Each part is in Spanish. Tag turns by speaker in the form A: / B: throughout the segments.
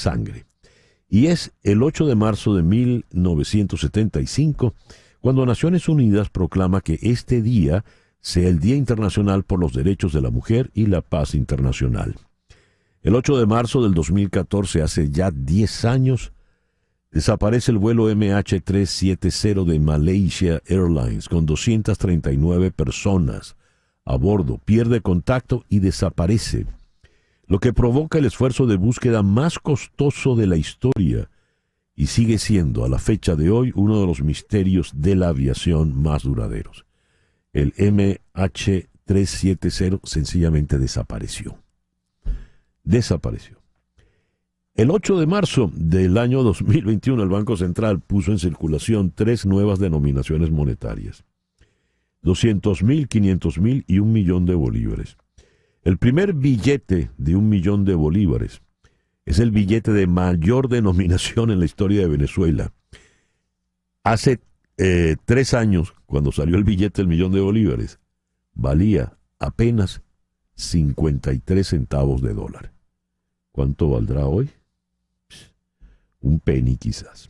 A: sangre. Y es el 8 de marzo de 1975 cuando Naciones Unidas proclama que este día sea el Día Internacional por los Derechos de la Mujer y la Paz Internacional. El 8 de marzo del 2014, hace ya 10 años, desaparece el vuelo MH370 de Malaysia Airlines con 239 personas a bordo, pierde contacto y desaparece, lo que provoca el esfuerzo de búsqueda más costoso de la historia y sigue siendo a la fecha de hoy uno de los misterios de la aviación más duraderos. El MH370 sencillamente desapareció. El 8 de marzo del año 2021, el Banco Central puso en circulación 3 nuevas denominaciones monetarias: 200,000, 500,000 y 1,000,000 de bolívares. El primer billete de 1,000,000 de bolívares es el billete de mayor denominación en la historia de Venezuela. Hace 3 años, cuando salió el billete del 1,000,000 de bolívares, valía apenas 53 centavos de dólar. ¿Cuánto valdrá hoy? Un penny quizás.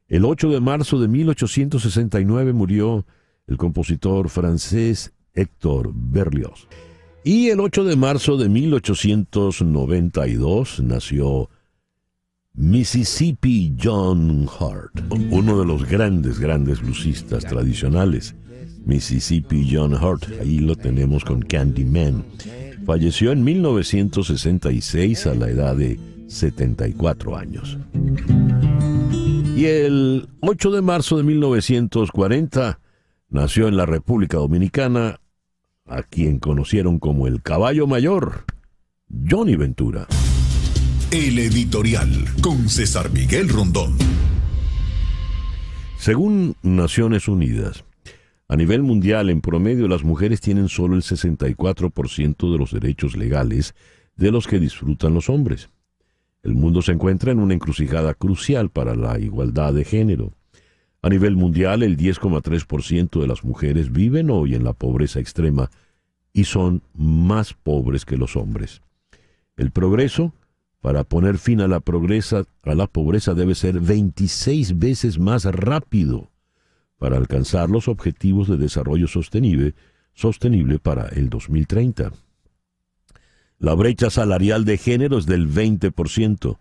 A: El 8 de marzo de 1869 murió el compositor francés Héctor Berlioz. Y el 8 de marzo de 1892 nació Mississippi John Hart, uno de los grandes bluesistas tradicionales. Mississippi John Hart, ahí lo tenemos con Candyman. Falleció en 1966 a la edad de 74 años. Y el 8 de marzo de 1940 nació en la República Dominicana a quien conocieron como el Caballo Mayor, Johnny Ventura.
B: El editorial con César Miguel Rondón.
A: Según Naciones Unidas, a nivel mundial, en promedio, las mujeres tienen solo el 64% de los derechos legales de los que disfrutan los hombres. El mundo se encuentra en una encrucijada crucial para la igualdad de género. A nivel mundial, el 10,3% de las mujeres viven hoy en la pobreza extrema y son más pobres que los hombres. El progreso, para poner fin a la pobreza debe ser 26 veces más rápido para alcanzar los objetivos de desarrollo sostenible para el 2030. La brecha salarial de género es del 20%,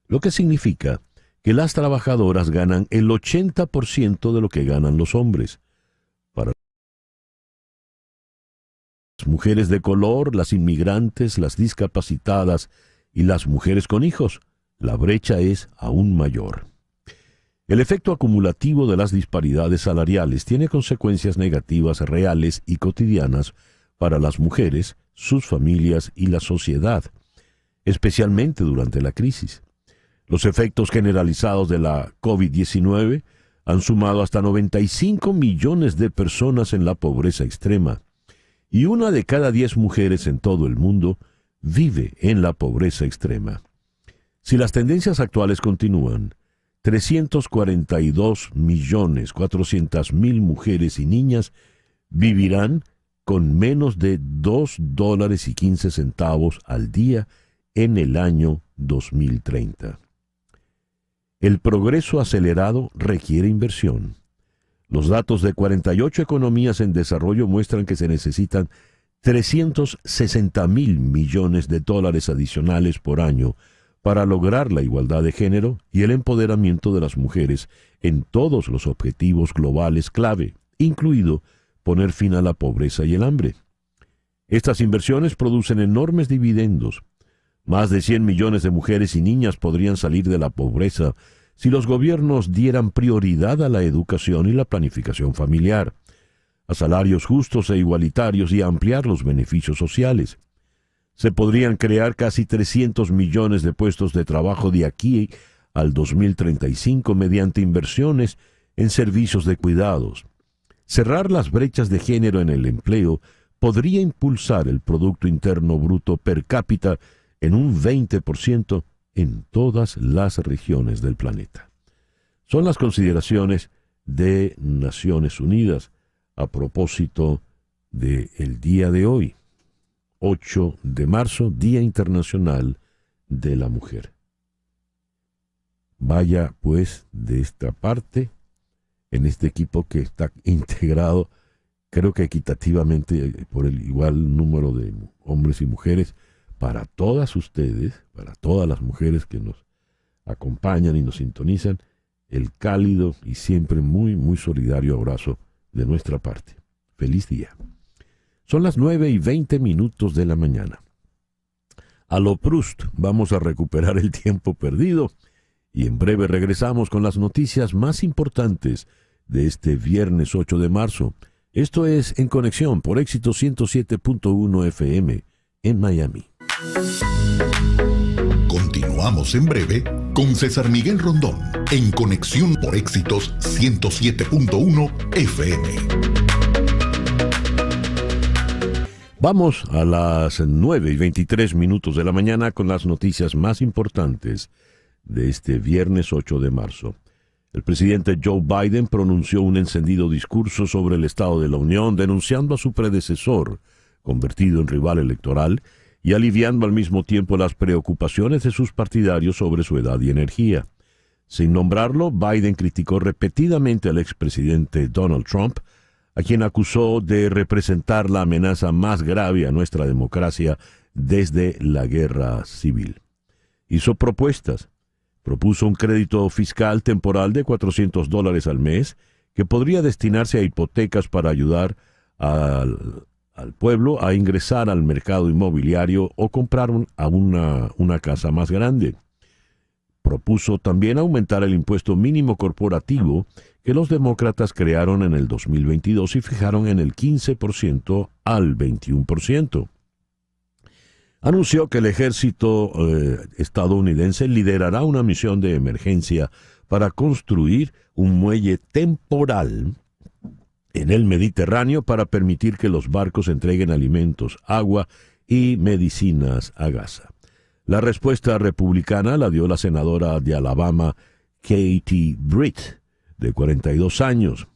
A: lo que significa que las trabajadoras ganan el 80% de lo que ganan los hombres. Para las mujeres de color, las inmigrantes, las discapacitadas y las mujeres con hijos, la brecha es aún mayor. El efecto acumulativo de las disparidades salariales tiene consecuencias negativas reales y cotidianas para las mujeres, sus familias y la sociedad, especialmente durante la crisis. Los efectos generalizados de la COVID-19 han sumado hasta 95 millones de personas en la pobreza extrema, y 1 de cada 10 mujeres en todo el mundo vive en la pobreza extrema. Si las tendencias actuales continúan, 342,400,000 mujeres y niñas vivirán con menos de $2.15 al día en el año 2030. El progreso acelerado requiere inversión. Los datos de 48 economías en desarrollo muestran que se necesitan 360,000 millones de dólares adicionales por año para lograr la igualdad de género y el empoderamiento de las mujeres en todos los objetivos globales clave, incluido poner fin a la pobreza y el hambre. Estas inversiones producen enormes dividendos. Más de 100 millones de mujeres y niñas podrían salir de la pobreza si los gobiernos dieran prioridad a la educación y la planificación familiar, a salarios justos e igualitarios y a ampliar los beneficios sociales. Se podrían crear casi 300 millones de puestos de trabajo de aquí al 2035 mediante inversiones en servicios de cuidados. Cerrar las brechas de género en el empleo podría impulsar el Producto Interno Bruto per cápita en un 20% en todas las regiones del planeta. Son las consideraciones de Naciones Unidas a propósito del día de hoy, 8 de marzo, Día Internacional de la Mujer. vaya pues de esta parte, en este equipo que está integrado, creo que equitativamente por el igual número de hombres y mujeres, para todas ustedes, para todas las mujeres que nos acompañan y nos sintonizan, el cálido y siempre muy, muy solidario abrazo de nuestra parte. Feliz día. Son las 9:20 de la mañana. A lo Proust, vamos a recuperar el tiempo perdido y en breve regresamos con las noticias más importantes de este viernes 8 de marzo. Esto es En Conexión por Éxito 107.1 FM en Miami.
B: Continuamos en breve con César Miguel Rondón en Conexión por Éxitos 107.1 FM.
A: Vamos a las 9:23 de la mañana con las noticias más importantes de este viernes 8 de marzo. El presidente Joe Biden pronunció un encendido discurso sobre el Estado de la Unión, denunciando a su predecesor, convertido en rival electoral, y aliviando al mismo tiempo las preocupaciones de sus partidarios sobre su edad y energía. Sin nombrarlo, Biden criticó repetidamente al expresidente Donald Trump, a quien acusó de representar la amenaza más grave a nuestra democracia desde la guerra civil. Hizo propuestas. Propuso un crédito fiscal temporal de $400 al mes que podría destinarse a hipotecas para ayudar al pueblo a ingresar al mercado inmobiliario o comprar una casa más grande. Propuso también aumentar el impuesto mínimo corporativo que los demócratas crearon en el 2022 y fijaron en el 15% al 21%. Anunció que el ejército estadounidense liderará una misión de emergencia para construir un muelle temporal en el Mediterráneo para permitir que los barcos entreguen alimentos, agua y medicinas a Gaza. La respuesta republicana la dio la senadora de Alabama, Katie Britt, de 42 años.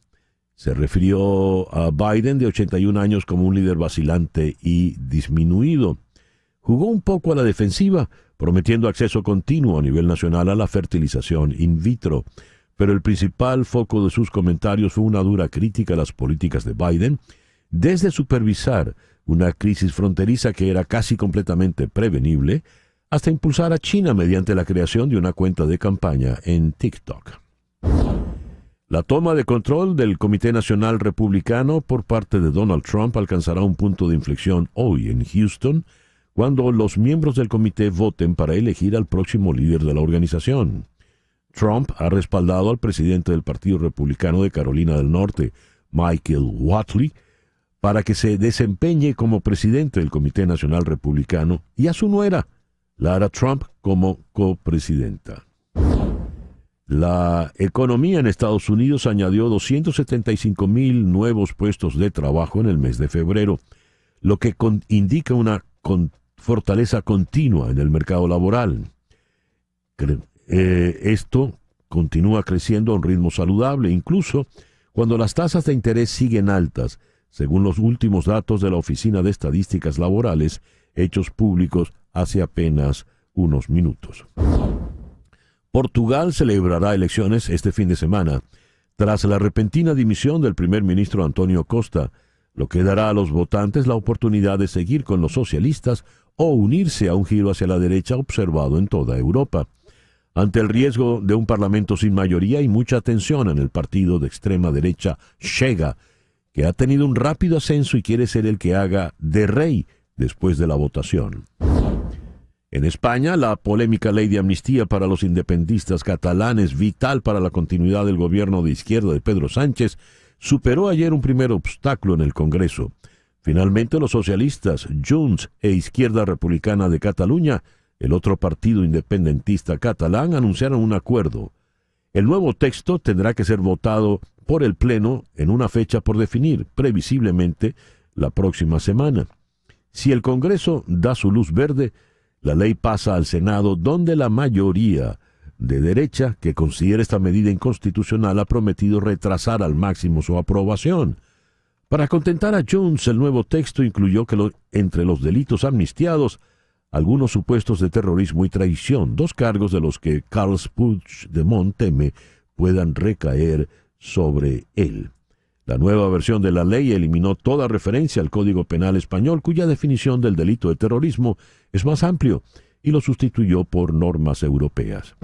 A: Se refirió a Biden, de 81 años, como un líder vacilante y disminuido. Jugó un poco a la defensiva, prometiendo acceso continuo a nivel nacional a la fertilización in vitro. Pero el principal foco de sus comentarios fue una dura crítica a las políticas de Biden, desde supervisar una crisis fronteriza que era casi completamente prevenible, hasta impulsar a China mediante la creación de una cuenta de campaña en TikTok. La toma de control del Comité Nacional Republicano por parte de Donald Trump alcanzará un punto de inflexión hoy en Houston, cuando los miembros del comité voten para elegir al próximo líder de la organización. Trump ha respaldado al presidente del Partido Republicano de Carolina del Norte, Michael Whatley, para que se desempeñe como presidente del Comité Nacional Republicano, y a su nuera, Lara Trump, como copresidenta. La economía en Estados Unidos añadió 275,000 nuevos puestos de trabajo en el mes de febrero, lo que indica una fortaleza continua en el mercado laboral. Esto continúa creciendo a un ritmo saludable, incluso cuando las tasas de interés siguen altas, según los últimos datos de la Oficina de Estadísticas Laborales, hechos públicos hace apenas unos minutos. Portugal celebrará elecciones este fin de semana, tras la repentina dimisión del primer ministro António Costa, lo que dará a los votantes la oportunidad de seguir con los socialistas o unirse a un giro hacia la derecha observado en toda Europa. Ante el riesgo de un parlamento sin mayoría, hay mucha tensión en el partido de extrema derecha Chega, que ha tenido un rápido ascenso y quiere ser el que haga de rey después de la votación. En España, la polémica ley de amnistía para los independentistas catalanes, vital para la continuidad del gobierno de izquierda de Pedro Sánchez, superó ayer un primer obstáculo en el Congreso. Finalmente, los socialistas, Junts e Izquierda Republicana de Cataluña, el otro partido independentista catalán, anunciaron un acuerdo. El nuevo texto tendrá que ser votado por el Pleno en una fecha por definir, previsiblemente la próxima semana. Si el Congreso da su luz verde, la ley pasa al Senado, donde la mayoría de derecha, que considera esta medida inconstitucional, ha prometido retrasar al máximo su aprobación. Para contentar a Junts, el nuevo texto incluyó que entre los delitos amnistiados algunos supuestos de terrorismo y traición, 2 cargos de los que Carles Puigdemont teme puedan recaer sobre él. La nueva versión de la ley eliminó toda referencia al Código Penal español, cuya definición del delito de terrorismo es más amplio, y lo sustituyó por normas europeas.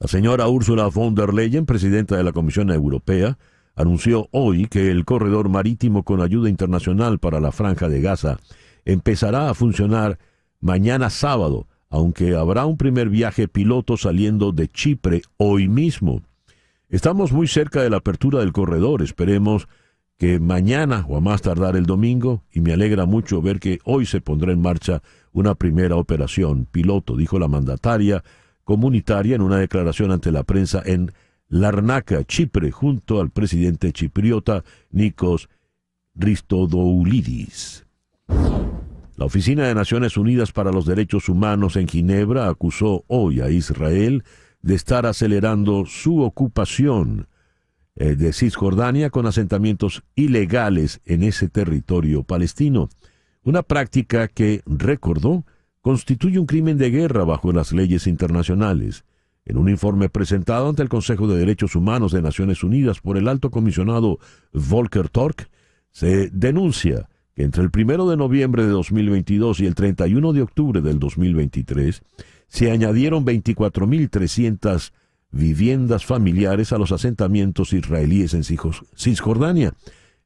A: La señora Ursula von der Leyen, presidenta de la Comisión Europea, anunció hoy que el corredor marítimo con ayuda internacional para la Franja de Gaza empezará a funcionar mañana sábado, aunque habrá un primer viaje piloto saliendo de Chipre hoy mismo. Estamos muy cerca de la apertura del corredor, esperemos que mañana o a más tardar el domingo, y me alegra mucho ver que hoy se pondrá en marcha una primera operación piloto, dijo la mandataria comunitaria en una declaración ante la prensa en Larnaca, Chipre, junto al presidente chipriota Nikos Christodoulidis. La Oficina de Naciones Unidas para los Derechos Humanos en Ginebra acusó hoy a Israel de estar acelerando su ocupación de Cisjordania con asentamientos ilegales en ese territorio palestino, una práctica que, recordó, constituye un crimen de guerra bajo las leyes internacionales. En un informe presentado ante el Consejo de Derechos Humanos de Naciones Unidas por el alto comisionado Volker Turk, se denuncia que entre el 1 de noviembre de 2022 y el 31 de octubre del 2023 se añadieron 24.300 viviendas familiares a los asentamientos israelíes en Cisjordania,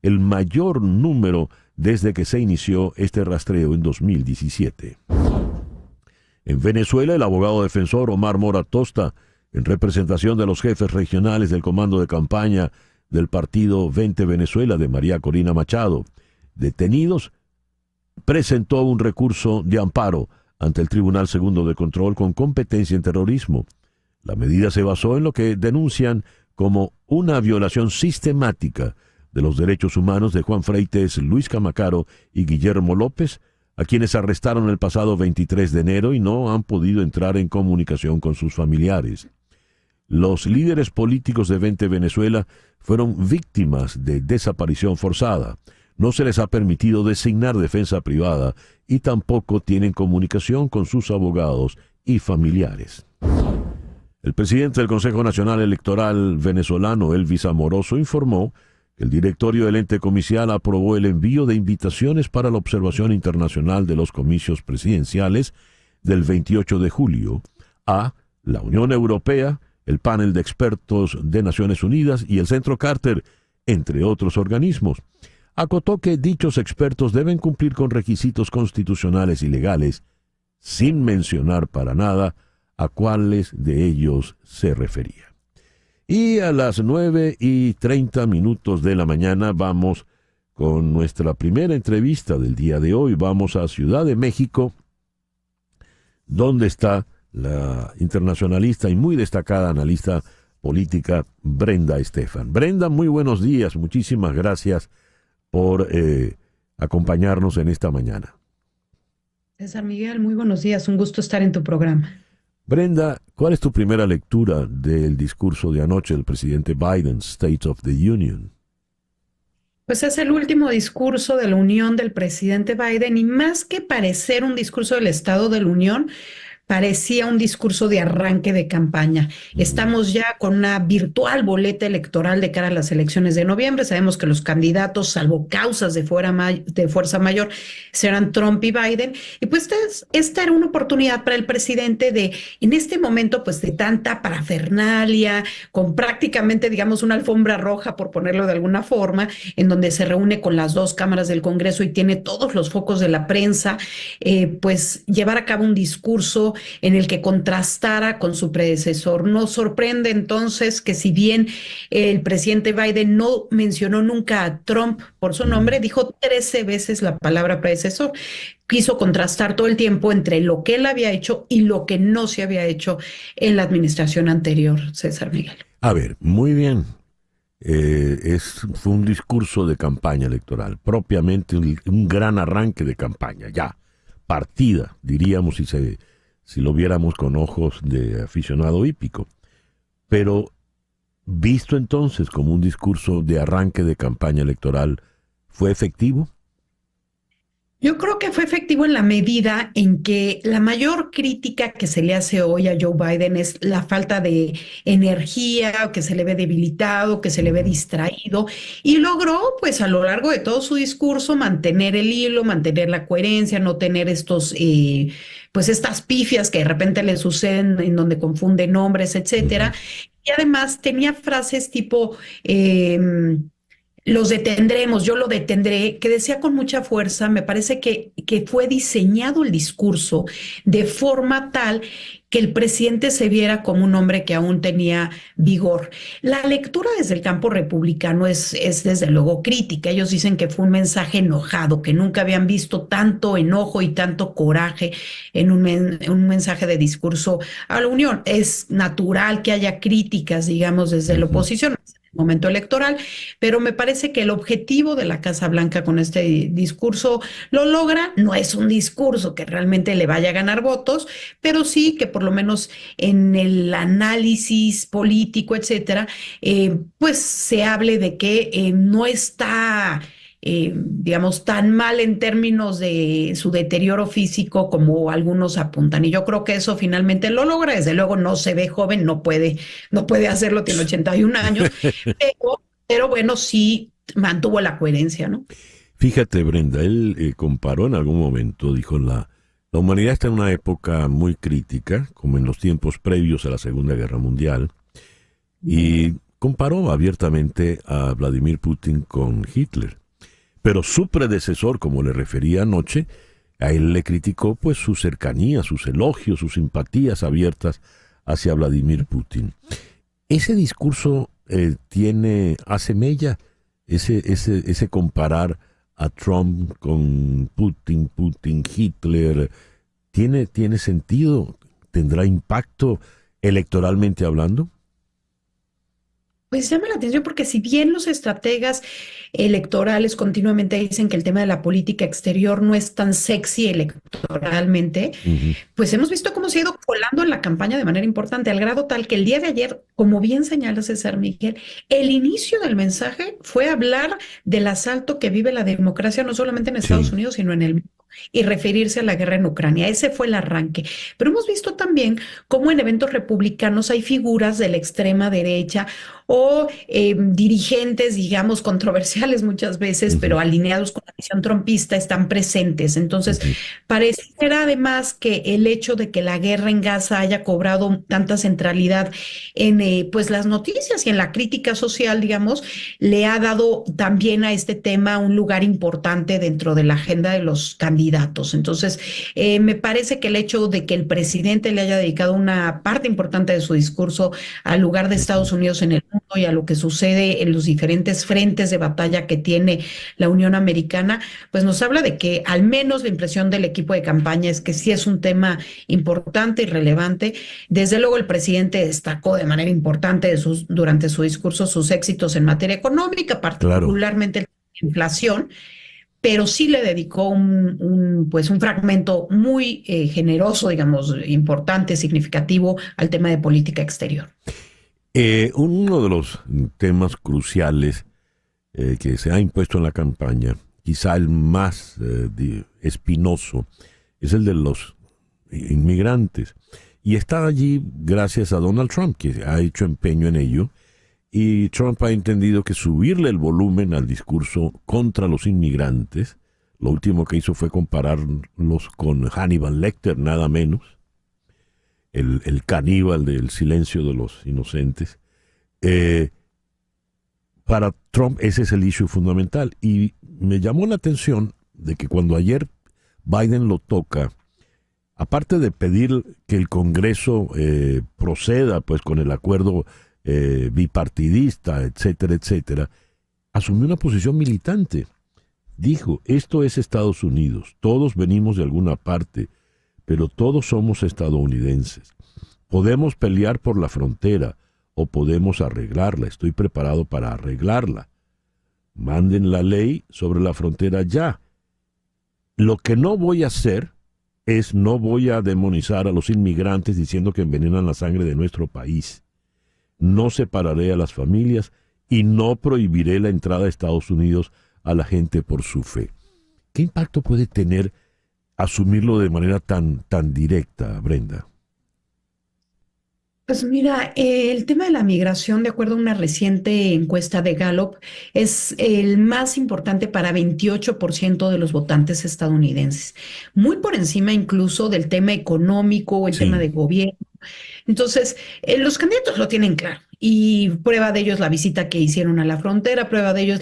A: el mayor número desde que se inició este rastreo en 2017. En Venezuela, el abogado defensor Omar Mora Tosta, en representación de los jefes regionales del comando de campaña del partido 20 Venezuela de María Corina Machado, detenidos, presentó un recurso de amparo ante el Tribunal Segundo de Control con competencia en terrorismo. La medida se basó en lo que denuncian como una violación sistemática de los derechos humanos de Juan Freites, Luis Camacaro y Guillermo López, a quienes arrestaron el pasado 23 de enero y no han podido entrar en comunicación con sus familiares. Los líderes políticos de 20 Venezuela fueron víctimas de desaparición forzada. No se les ha permitido designar defensa privada y tampoco tienen comunicación con sus abogados y familiares. El presidente del Consejo Nacional Electoral venezolano, Elvis Amoroso, informó que el directorio del ente comicial aprobó el envío de invitaciones para la observación internacional de los comicios presidenciales del 28 de julio a la Unión Europea, el panel de expertos de Naciones Unidas y el Centro Carter, entre otros organismos. Acotó que dichos expertos deben cumplir con requisitos constitucionales y legales, sin mencionar para nada a cuáles de ellos se refería. Y a las 9:30 de la mañana vamos con nuestra primera entrevista del día de hoy. Vamos a Ciudad de México, donde está la internacionalista y muy destacada analista política Brenda Estefan. Brenda, muy buenos días. Muchísimas gracias por acompañarnos en esta mañana.
C: César Miguel, muy buenos días. Un gusto estar en tu programa.
A: Brenda, ¿cuál es tu primera lectura del discurso de anoche del presidente Biden, State of the Union?
C: Pues es el último discurso de la Unión del presidente Biden y más que parecer un discurso del Estado de la Unión, parecía un discurso de arranque de campaña. Estamos ya con una virtual boleta electoral de cara a las elecciones de noviembre. Sabemos que los candidatos, salvo causas de fuerza mayor, serán Trump y Biden. Y pues esta era una oportunidad para el presidente de, en este momento, pues de tanta parafernalia, con prácticamente, digamos, una alfombra roja, por ponerlo de alguna forma, en donde se reúne con las 2 cámaras del Congreso y tiene todos los focos de la prensa, pues llevar a cabo un discurso en el que contrastara con su predecesor. Nos sorprende entonces que si bien el presidente Biden no mencionó nunca a Trump por su nombre, dijo 13 veces la palabra predecesor. Quiso contrastar todo el tiempo entre lo que él había hecho y lo que no se había hecho en la administración anterior, César Miguel.
A: A ver, muy bien. Fue un discurso de campaña electoral, propiamente un gran arranque de campaña, ya, partida, diríamos si lo viéramos con ojos de aficionado hípico. Pero, visto entonces como un discurso de arranque de campaña electoral, ¿fue efectivo?
C: Yo creo que fue efectivo en la medida en que la mayor crítica que se le hace hoy a Joe Biden es la falta de energía, que se le ve debilitado, que se le ve distraído, y logró, pues a lo largo de todo su discurso, mantener el hilo, mantener la coherencia, no tener pues estas pifias que de repente le suceden en donde confunde nombres, etcétera.
A: Ujú.
C: Y además tenía frases tipo... los detendremos, yo lo detendré, que decía con mucha fuerza. Me parece que fue diseñado el discurso de forma tal que el presidente se viera como un hombre que aún tenía vigor. La lectura desde el campo republicano es desde luego crítica. Ellos dicen que fue un mensaje enojado, que nunca habían visto tanto enojo y tanto coraje en un mensaje de discurso a la Unión. Es natural que haya críticas, digamos, desde la
A: Ujú.
C: oposición momento electoral, pero me parece que el objetivo de la Casa Blanca con este discurso lo logra. No es un discurso que realmente le vaya a ganar votos, pero sí que por lo menos en el análisis político, etcétera, pues se hable de que no está digamos, tan mal en términos de su deterioro físico como algunos apuntan. Y yo creo que eso finalmente lo logra. Desde luego no se ve joven, no puede hacerlo, tiene 81 años, pero bueno, sí mantuvo la coherencia, ¿no?
A: Fíjate, Brenda, él comparó en algún momento, dijo, la humanidad está en una época muy crítica, como en los tiempos previos a la Segunda Guerra Mundial, y comparó abiertamente a Vladimir Putin con Hitler. Pero su predecesor, como le refería anoche, a él le criticó pues su cercanía, sus elogios, sus simpatías abiertas hacia Vladimir Putin. Ese discurso hace mella, ese comparar a Trump con Putin, Hitler, tiene sentido, tendrá impacto electoralmente hablando.
C: Pues llama la atención porque si bien los estrategas electorales continuamente dicen que el tema de la política exterior no es tan sexy electoralmente,
A: Ujú.
C: pues hemos visto cómo se ha ido colando en la campaña de manera importante, al grado tal que el día de ayer, como bien señala César Miguel, el inicio del mensaje fue hablar del asalto que vive la democracia no solamente en
A: Sí.
C: Estados Unidos, sino en el mundo, y referirse a la guerra en Ucrania. Ese fue el arranque. Pero hemos visto también cómo en eventos republicanos hay figuras de la extrema derecha o dirigentes, digamos, controversiales muchas veces,
A: Ujú,
C: pero alineados con la visión trumpista, están presentes. Entonces,
A: ujú.
C: pareciera además que el hecho de que la guerra en Gaza haya cobrado tanta centralidad en pues las noticias y en la crítica social, digamos, le ha dado también a este tema un lugar importante dentro de la agenda de los candidatos. Entonces, me parece que el hecho de que el presidente le haya dedicado una parte importante de su discurso al lugar de Estados Unidos en el mundo y a lo que sucede en los diferentes frentes de batalla que tiene la Unión Americana, pues nos habla de que al menos la impresión del equipo de campaña es que sí es un tema importante y relevante. Desde luego el presidente destacó de manera importante durante su discurso sus éxitos en materia económica,
A: Claro.
C: particularmente la inflación, pero sí le dedicó pues un fragmento muy generoso, digamos, importante, significativo al tema de política exterior.
A: Uno de los temas cruciales que se ha impuesto en la campaña, quizá el más espinoso, es el de los inmigrantes. Y está allí gracias a Donald Trump, que ha hecho empeño en ello. Y Trump ha entendido que subirle el volumen al discurso contra los inmigrantes, lo último que hizo fue compararlos con Hannibal Lecter, nada menos, el caníbal del silencio de los inocentes. Eh, para Trump ese es el issue fundamental. Y me llamó la atención de que cuando ayer Biden lo toca, aparte de pedir que el Congreso proceda pues con el acuerdo bipartidista, etcétera, etcétera, asumió una posición militante. Dijo, esto es Estados Unidos, todos venimos de alguna parte, pero todos somos estadounidenses. Podemos pelear por la frontera o podemos arreglarla. Estoy preparado para arreglarla. Manden la ley sobre la frontera ya. Lo que no voy a hacer no voy a demonizar a los inmigrantes diciendo que envenenan la sangre de nuestro país. No separaré a las familias y no prohibiré la entrada a Estados Unidos a la gente por su fe. ¿Qué impacto puede tener asumirlo de manera tan directa, Brenda?
C: Pues mira, el tema de la migración, de acuerdo a una reciente encuesta de Gallup, es el más importante para 28% de los votantes estadounidenses, muy por encima incluso del tema económico o el tema
A: Sí.
C: de gobierno. Entonces, los candidatos lo tienen claro. Y prueba de ello es la visita que hicieron a la frontera, prueba de ello es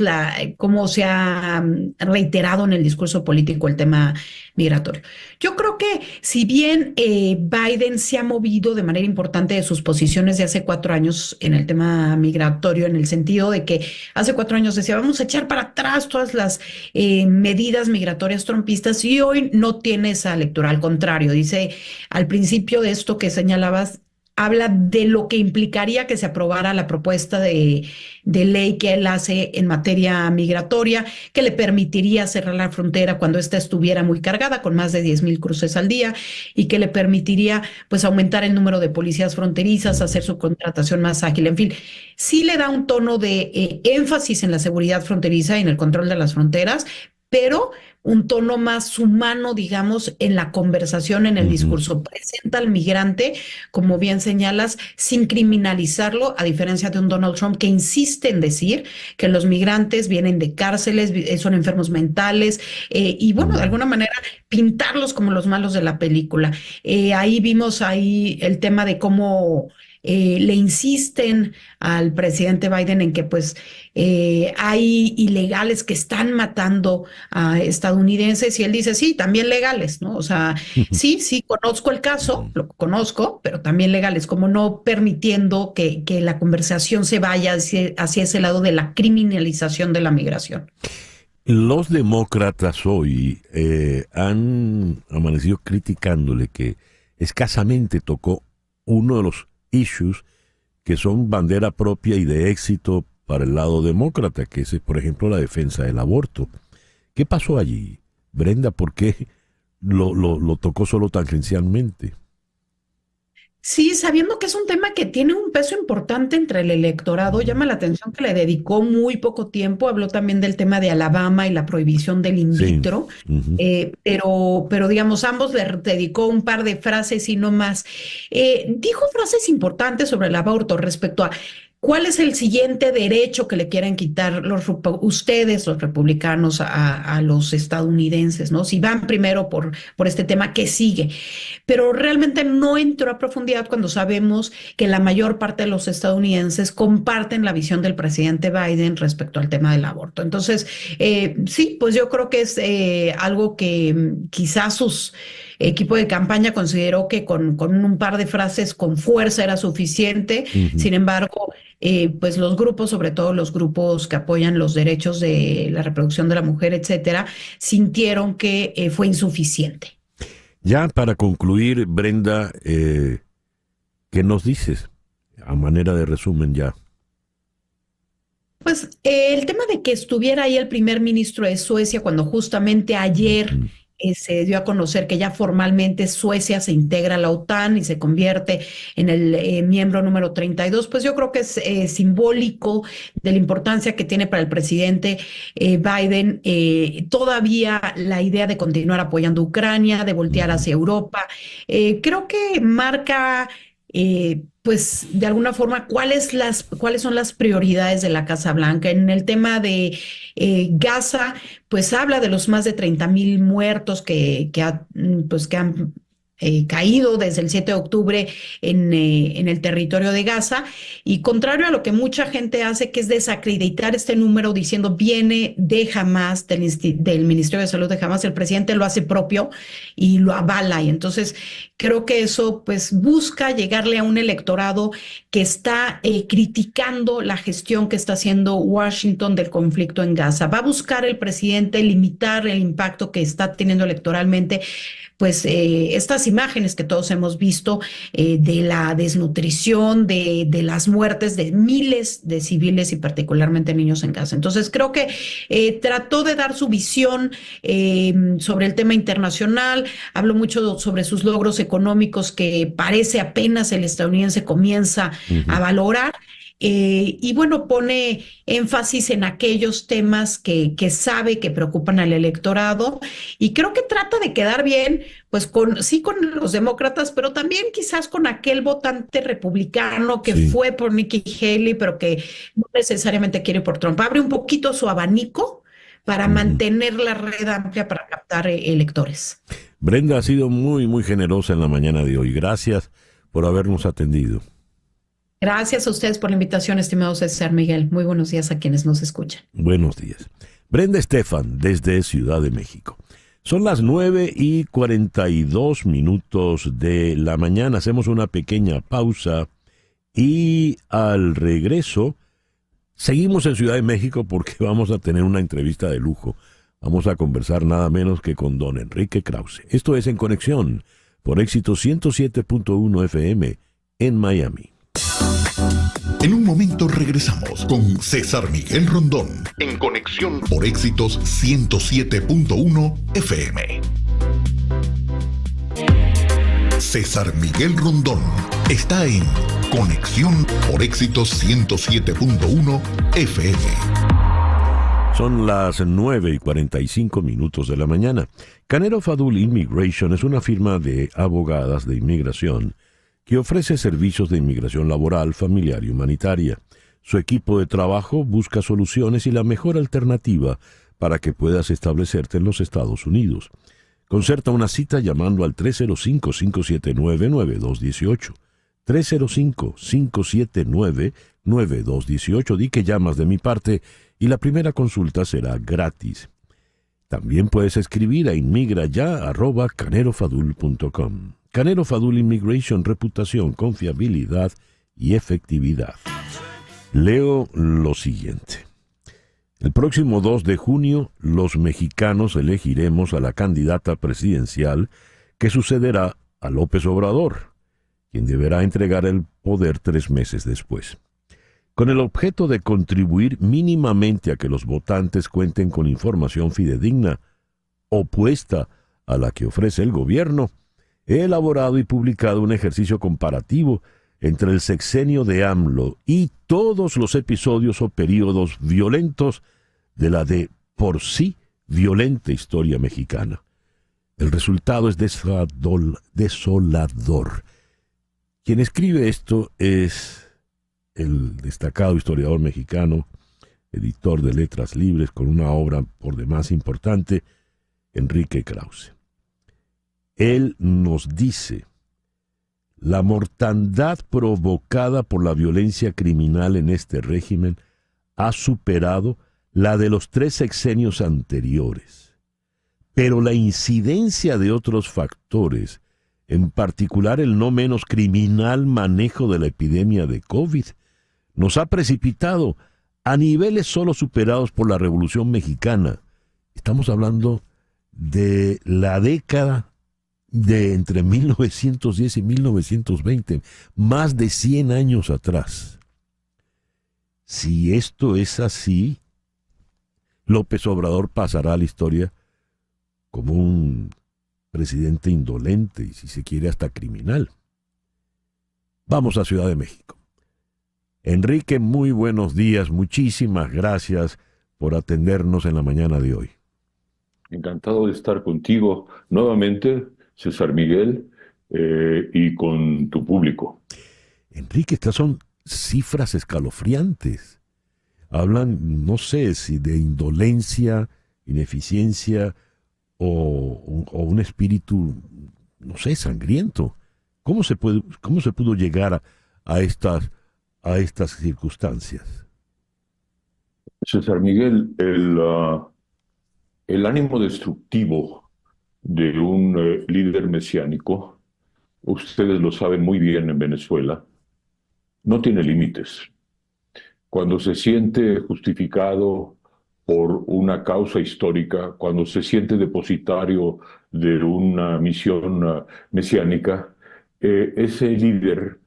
C: cómo se ha reiterado en el discurso político el tema migratorio. Yo creo que si bien Biden se ha movido de manera importante de sus posiciones de hace 4 años en el tema migratorio, en el sentido de que hace 4 años decía, vamos a echar para atrás todas las medidas migratorias trumpistas y hoy no tiene esa lectura. Al contrario, dice al principio de esto que señalabas, habla de lo que implicaría que se aprobara la propuesta de ley que él hace en materia migratoria, que le permitiría cerrar la frontera cuando ésta estuviera muy cargada, con más de 10,000 cruces al día, y que le permitiría pues aumentar el número de policías fronterizas, hacer su contratación más ágil. En fin, sí le da un tono de énfasis en la seguridad fronteriza y en el control de las fronteras, pero un tono más humano, digamos, en la conversación, en el
A: Ujú.
C: discurso. Presenta al migrante, como bien señalas, sin criminalizarlo, a diferencia de un Donald Trump que insiste en decir que los migrantes vienen de cárceles, son enfermos mentales, y bueno, de
A: Mm.
C: alguna manera pintarlos como los malos de la película. Ahí vimos ahí el tema de cómo le insisten al presidente Biden en que pues hay ilegales que están matando a estadounidenses y él dice, sí, también legales, ¿no? O sea, sí, sí, conozco el caso,
A: Ujú.
C: lo conozco, pero también legales, como no permitiendo que la conversación se vaya hacia ese lado de la criminalización de la migración.
A: Los demócratas hoy han amanecido criticándole que escasamente tocó uno de los issues que son bandera propia y de éxito para el lado demócrata, que es, por ejemplo, la defensa del aborto. ¿Qué pasó allí, Brenda? ¿Por qué lo tocó solo tangencialmente?
C: Sí, sabiendo que es un tema que tiene un peso importante entre el electorado,
A: Mm.
C: llama la atención que le dedicó muy poco tiempo. Habló también del tema de Alabama y la prohibición del in
A: Sí.
C: vitro,
A: Ujú.
C: pero digamos, ambos le dedicó un par de frases y no más. Dijo frases importantes sobre el aborto respecto a cuál es el siguiente derecho que le quieren quitar ustedes, los republicanos, a los estadounidenses, ¿no? Si van primero por este tema, ¿qué sigue? Pero realmente no entró a profundidad cuando sabemos que la mayor parte de los estadounidenses comparten la visión del presidente Biden respecto al tema del aborto. Entonces, sí, pues yo creo que es algo que quizás sus equipo de campaña consideró que con un par de frases con fuerza era suficiente.
A: Ujú.
C: Sin embargo, pues los grupos, sobre todo los grupos que apoyan los derechos de la reproducción de la mujer, etcétera, sintieron que fue insuficiente.
A: Ya para concluir, Brenda, ¿qué nos dices? A manera de resumen ya.
C: Pues el tema de que estuviera ahí el primer ministro de Suecia cuando justamente ayer
A: Ujú.
C: se dio a conocer que ya formalmente Suecia se integra a la OTAN y se convierte en el miembro número 32, pues yo creo que es simbólico de la importancia que tiene para el presidente Biden todavía la idea de continuar apoyando a Ucrania, de voltear
A: Ujú.
C: hacia Europa. Creo que marca pues de alguna forma, cuáles son las prioridades de la Casa Blanca. En el tema de Gaza, pues habla de los más de 30,000 muertos pues, que han caído desde el 7 de octubre en el territorio de Gaza. Y contrario a lo que mucha gente hace, que es desacreditar este número diciendo viene de Hamas, del Ministerio de Salud de Hamas, el presidente lo hace propio y lo avala. Y entonces creo que eso pues busca llegarle a un electorado que está criticando la gestión que está haciendo Washington del conflicto en Gaza. Va a buscar el presidente limitar el impacto que está teniendo electoralmente, pues estas imágenes que todos hemos visto de la desnutrición, de las muertes de miles de civiles y particularmente niños en Gaza. Entonces creo que trató de dar su visión sobre el tema internacional, habló mucho sobre sus logros económicos que parece apenas el estadounidense comienza a
A: Ujú.
C: valorar. y bueno, pone énfasis en aquellos temas que sabe que preocupan al electorado y creo que trata de quedar bien, pues sí con los demócratas, pero también quizás con aquel votante republicano que
A: Sí.
C: fue por Nikki Haley, pero que no necesariamente quiere por Trump. Abre un poquito su abanico para
A: Ujú.
C: mantener la red amplia para captar electores.
A: Brenda ha sido muy, muy generosa en la mañana de hoy. Gracias por habernos atendido.
C: Gracias a ustedes por la invitación, estimado César Miguel. Muy buenos días a quienes nos escuchan.
A: Buenos días. Brenda Estefan, desde Ciudad de México. Son las 9:42 de la mañana. Hacemos una pequeña pausa y al regreso seguimos en Ciudad de México porque vamos a tener una entrevista de lujo. Vamos a conversar nada menos que con don Enrique Krause. Esto es En Conexión por Éxito 107.1 FM en Miami.
B: En un momento regresamos con César Miguel Rondón en Conexión por Éxitos 107.1 FM. César Miguel Rondón está en Conexión por Éxitos 107.1 FM.
A: Son las 9:45 de la mañana. Canero Fadul Immigration es una firma de abogadas de inmigración que ofrece servicios de inmigración laboral, familiar y humanitaria. Su equipo de trabajo busca soluciones y la mejor alternativa para que puedas establecerte en los Estados Unidos. Concerta una cita llamando al 305-579-9218. 305-579-9218. Di que llamas de mi parte y la primera consulta será gratis. También puedes escribir a inmigraya@canerofadul.com. Canero Fadul Immigration, reputación, confiabilidad y efectividad. Leo lo siguiente. El próximo 2 de junio, los mexicanos elegiremos a la candidata presidencial que sucederá a López Obrador, quien deberá entregar el poder 3 meses después. Con el objeto de contribuir mínimamente a que los votantes cuenten con información fidedigna, opuesta a la que ofrece el gobierno, he elaborado y publicado un ejercicio comparativo entre el sexenio de AMLO y todos los episodios o períodos violentos de la de por sí violenta historia mexicana. El resultado es desolador. Quien escribe esto es el destacado historiador mexicano, editor de Letras Libres, con una obra por demás importante, Enrique Krause. Él nos dice: la mortandad provocada por la violencia criminal en este régimen ha superado la de los 3 sexenios anteriores. Pero la incidencia de otros factores, en particular el no menos criminal manejo de la epidemia de COVID, nos ha precipitado a niveles solo superados por la Revolución Mexicana. Estamos hablando de la década de entre 1910 y 1920, más de 100 años atrás. Si esto es así, López Obrador pasará a la historia como un presidente indolente y, si se quiere, hasta criminal. Vamos a Ciudad de México. Enrique, muy buenos días. Muchísimas gracias por atendernos en la mañana de hoy.
D: Encantado de estar contigo nuevamente, César Miguel, y con tu público.
A: Enrique, estas son cifras escalofriantes. Hablan, no sé si de indolencia, ineficiencia o un espíritu, no sé, sangriento. ¿Cómo se pudo llegar a estas circunstancias?
D: César Miguel, el ánimo destructivo de un líder mesiánico, ustedes lo saben muy bien en Venezuela, no tiene límites. Cuando se siente justificado por una causa histórica, cuando se siente depositario de una misión mesiánica, ese líder,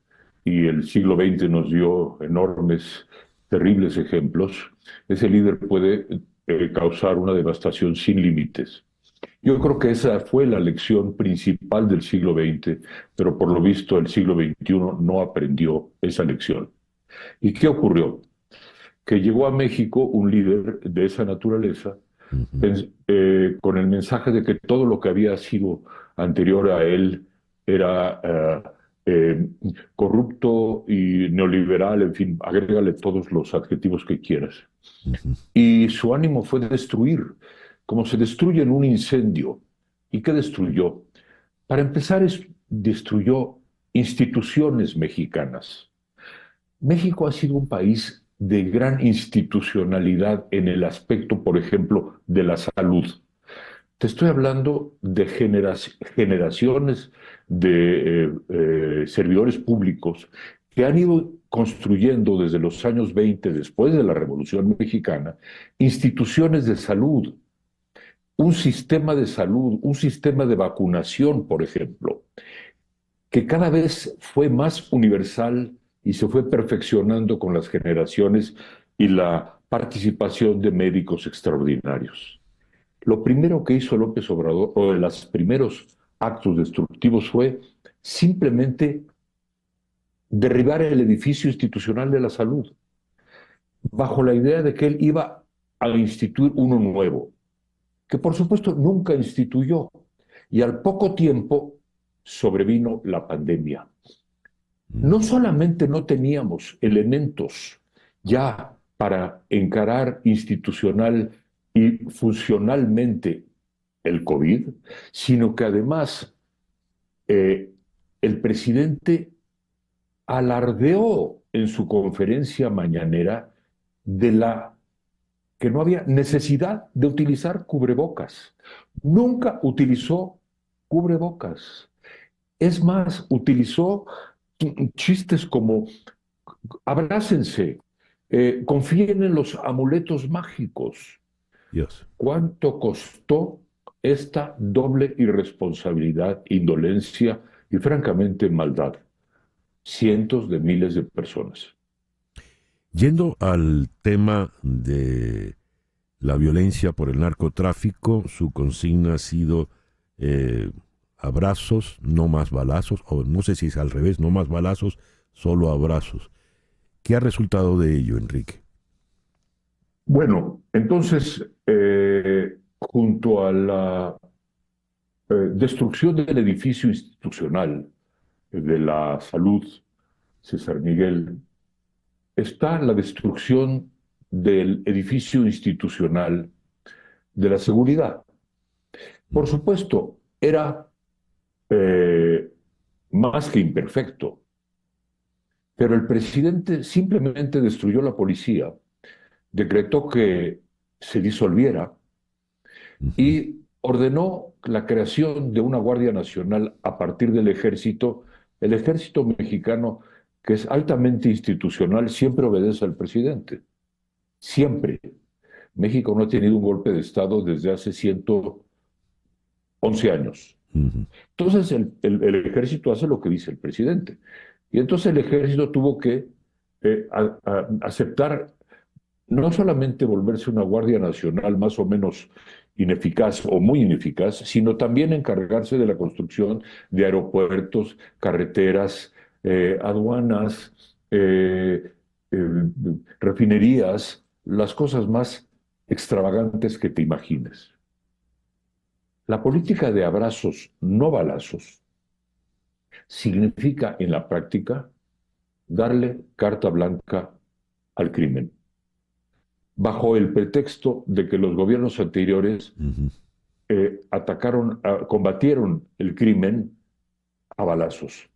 D: y el siglo XX nos dio enormes, terribles ejemplos, ese líder puede causar una devastación sin límites. Yo creo que esa fue la lección principal del siglo XX, pero por lo visto el siglo XXI no aprendió esa lección. ¿Y qué ocurrió? Que llegó a México un líder de esa naturaleza con el mensaje de que todo lo que había sido anterior a él era corrupto y neoliberal, en fin, agrégale todos los adjetivos que quieras. Y su ánimo fue destruir, como se destruye en un incendio. ¿Y qué destruyó? Para empezar, destruyó instituciones mexicanas. México ha sido un país de gran institucionalidad en el aspecto, por ejemplo, de la salud. Te estoy hablando de generaciones de servidores públicos que han ido construyendo desde los años 20, después de la Revolución Mexicana, instituciones de salud, un sistema de salud, un sistema de vacunación, por ejemplo, que cada vez fue más universal y se fue perfeccionando con las generaciones y la participación de médicos extraordinarios. Lo primero que hizo López Obrador, o de los primeros actos destructivos, fue simplemente derribar el edificio institucional de la salud, bajo la idea de que él iba a instituir uno nuevo, que por supuesto nunca instituyó. Y al poco tiempo sobrevino la pandemia. No solamente no teníamos elementos ya para encarar institucional y funcionalmente el COVID, sino que además el presidente alardeó en su conferencia mañanera de que no había necesidad de utilizar cubrebocas. Nunca utilizó cubrebocas. Es más, utilizó chistes como abrácense, confíen en los amuletos mágicos.
A: Dios.
D: ¿Cuánto costó esta doble irresponsabilidad, indolencia y francamente maldad? Cientos de miles de personas.
A: Yendo al tema de la violencia por el narcotráfico, su consigna ha sido abrazos, no más balazos, o no sé si es al revés, no más balazos, solo abrazos. ¿Qué ha resultado de ello, Enrique?
D: Bueno, entonces, junto a la destrucción del edificio institucional de la salud, César Miguel, está la destrucción del edificio institucional de la seguridad. Por supuesto, era más que imperfecto, pero el presidente simplemente destruyó la policía, decretó que se disolviera y ordenó la creación de una Guardia Nacional a partir del ejército. El ejército mexicano, que es altamente institucional, siempre obedece al presidente. Siempre. México no ha tenido un golpe de Estado desde hace 111 años. Entonces el ejército hace lo que dice el presidente. Y entonces el ejército tuvo que aceptar no solamente volverse una Guardia Nacional más o menos ineficaz o muy ineficaz, sino también encargarse de la construcción de aeropuertos, carreteras, aduanas, refinerías, las cosas más extravagantes que te imagines. La política de abrazos, no balazos, significa en la práctica darle carta blanca al crimen, bajo el pretexto de que los gobiernos anteriores combatieron el crimen a balazos.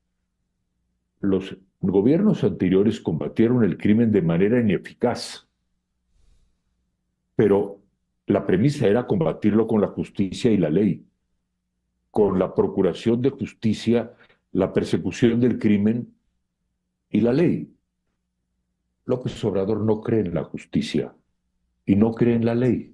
D: Los gobiernos anteriores combatieron el crimen de manera ineficaz, pero la premisa era combatirlo con la justicia y la ley, con la procuración de justicia, la persecución del crimen y la ley. López Obrador no cree en la justicia y no cree en la ley.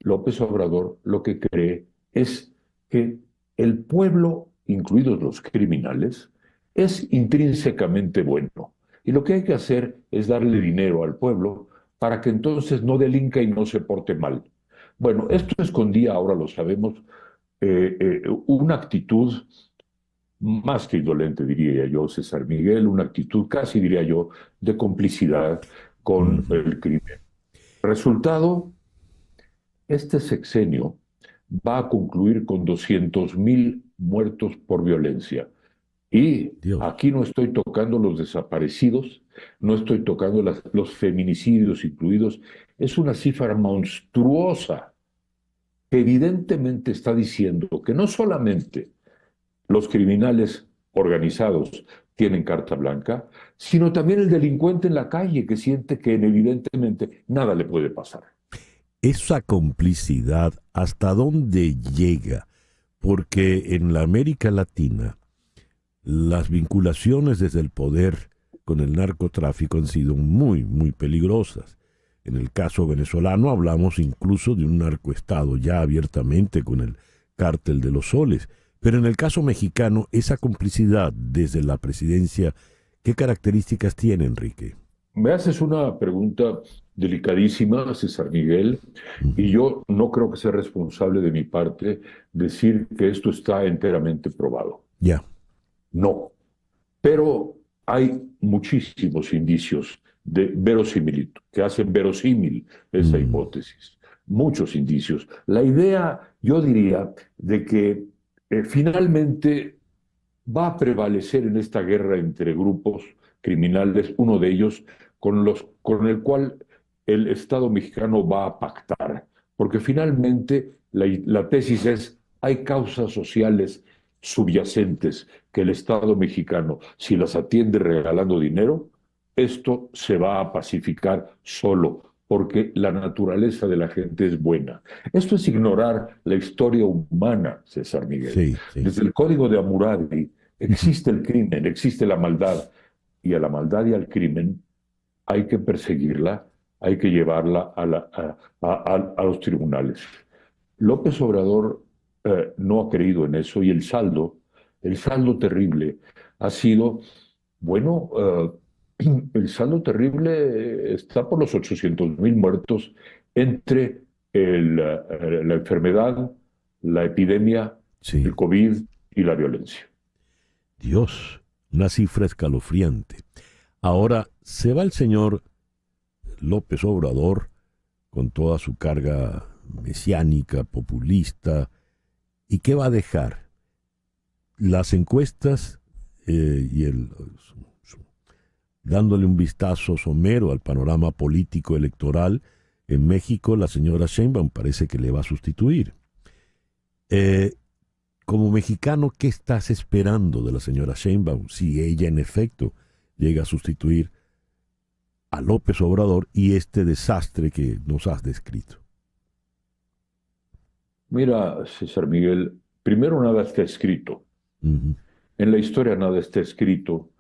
D: López Obrador lo que cree es que el pueblo, incluidos los criminales, es intrínsecamente bueno. Y lo que hay que hacer es darle dinero al pueblo para que entonces no delinca y no se porte mal. Bueno, esto escondía, ahora lo sabemos, una actitud más que indolente, diría yo, César Miguel, una actitud casi, diría yo, de complicidad con el crimen. Resultado, este sexenio va a concluir con 200,000 muertos por violencia. Y
A: Dios.
D: aquí no estoy tocando los desaparecidos, no estoy tocando los feminicidios incluidos. Es una cifra monstruosa que evidentemente está diciendo que no solamente los criminales organizados tienen carta blanca, sino también el delincuente en la calle que siente que evidentemente nada le puede pasar.
A: Esa complicidad, ¿hasta dónde llega? Porque en la América Latina, las vinculaciones desde el poder con el narcotráfico han sido muy, muy peligrosas. En el caso venezolano hablamos incluso de un narcoestado ya abiertamente con el cártel de los soles. Pero en el caso mexicano, esa complicidad desde la presidencia, ¿qué características tiene, Enrique?
D: Me haces una pregunta delicadísima, César Miguel, y yo no creo que sea responsable de mi parte decir que esto está enteramente probado.
A: Ya.
D: No, pero hay muchísimos indicios de verosimilitud, que hacen verosímil esa hipótesis. Muchos indicios. La idea, yo diría, de que finalmente va a prevalecer en esta guerra entre grupos criminales, uno de ellos con el cual el Estado mexicano va a pactar, porque finalmente la tesis es, hay causas sociales subyacentes que el Estado mexicano, si las atiende regalando dinero, esto se va a pacificar solo, porque la naturaleza de la gente es buena. Esto es ignorar la historia humana, César Miguel.
A: Sí, sí.
D: Desde el Código de Hammurabi existe el crimen, existe la maldad, y a la maldad y al crimen hay que perseguirla, hay que llevarla a los tribunales. López Obrador no ha creído en eso y el saldo terrible ha sido, bueno, el saldo terrible está por los 800,000 muertos entre la enfermedad, la epidemia,
A: Sí.
D: el COVID y la violencia.
A: Dios, una cifra escalofriante. Ahora, se va el señor López Obrador con toda su carga mesiánica, populista, ¿y qué va a dejar? Las encuestas dándole un vistazo somero al panorama político electoral, en México la señora Sheinbaum parece que le va a sustituir. Como mexicano, ¿qué estás esperando de la señora Sheinbaum si ella en efecto llega a sustituir a López Obrador y este desastre que nos has descrito?
D: Mira, César Miguel, primero nada está escrito. En la historia nada está escrito,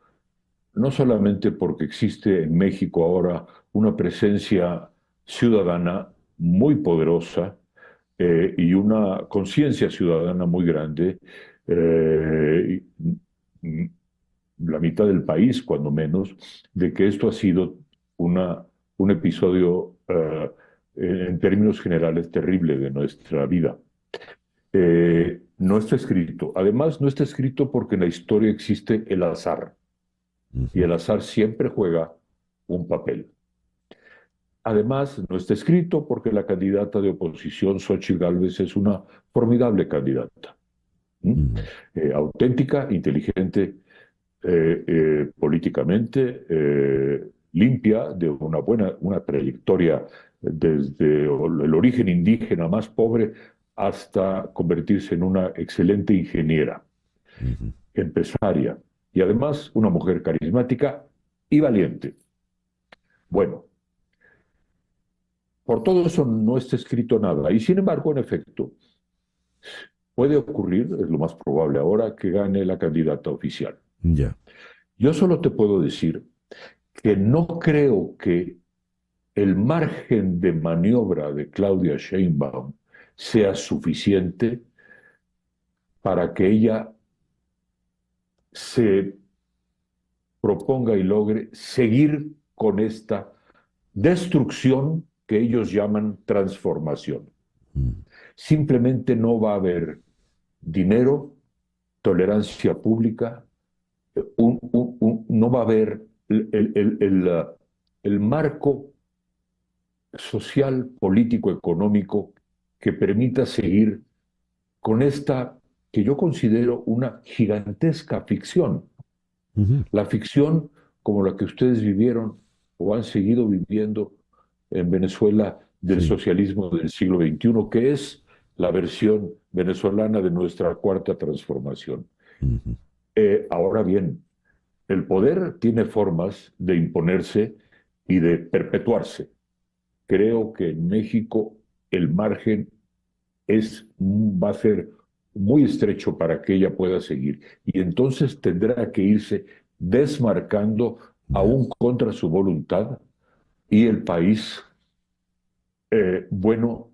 D: no solamente porque existe en México ahora una presencia ciudadana muy poderosa y una conciencia ciudadana muy grande, la mitad del país, cuando menos, de que esto ha sido un episodio, en términos generales, terrible de nuestra vida. No está escrito. Además, no está escrito porque en la historia existe el azar. Y el azar siempre juega un papel. Además, no está escrito porque la candidata de oposición, Xóchitl Gálvez, es una formidable candidata. Auténtica, inteligente, políticamente, limpia, de una trayectoria desde el origen indígena más pobre hasta convertirse en una excelente ingeniera, empresaria, y además una mujer carismática y valiente. Bueno, por todo eso no está escrito nada. Y sin embargo, en efecto, puede ocurrir, es lo más probable ahora, que gane la candidata oficial.
A: Ya.
D: Yo solo te puedo decir que no creo que el margen de maniobra de Claudia Sheinbaum sea suficiente para que ella se proponga y logre seguir con esta destrucción que ellos llaman transformación. Simplemente no va a haber dinero, tolerancia pública, no va a haber el marco social, político, económico que permita seguir con esta que yo considero una gigantesca ficción. La ficción como la que ustedes vivieron o han seguido viviendo en Venezuela del socialismo del siglo XXI, que es la versión venezolana de nuestra cuarta transformación. Ahora bien, el poder tiene formas de imponerse y de perpetuarse. Creo que en México el margen va a ser muy estrecho para que ella pueda seguir. Y entonces tendrá que irse desmarcando aún contra su voluntad, y el país, bueno,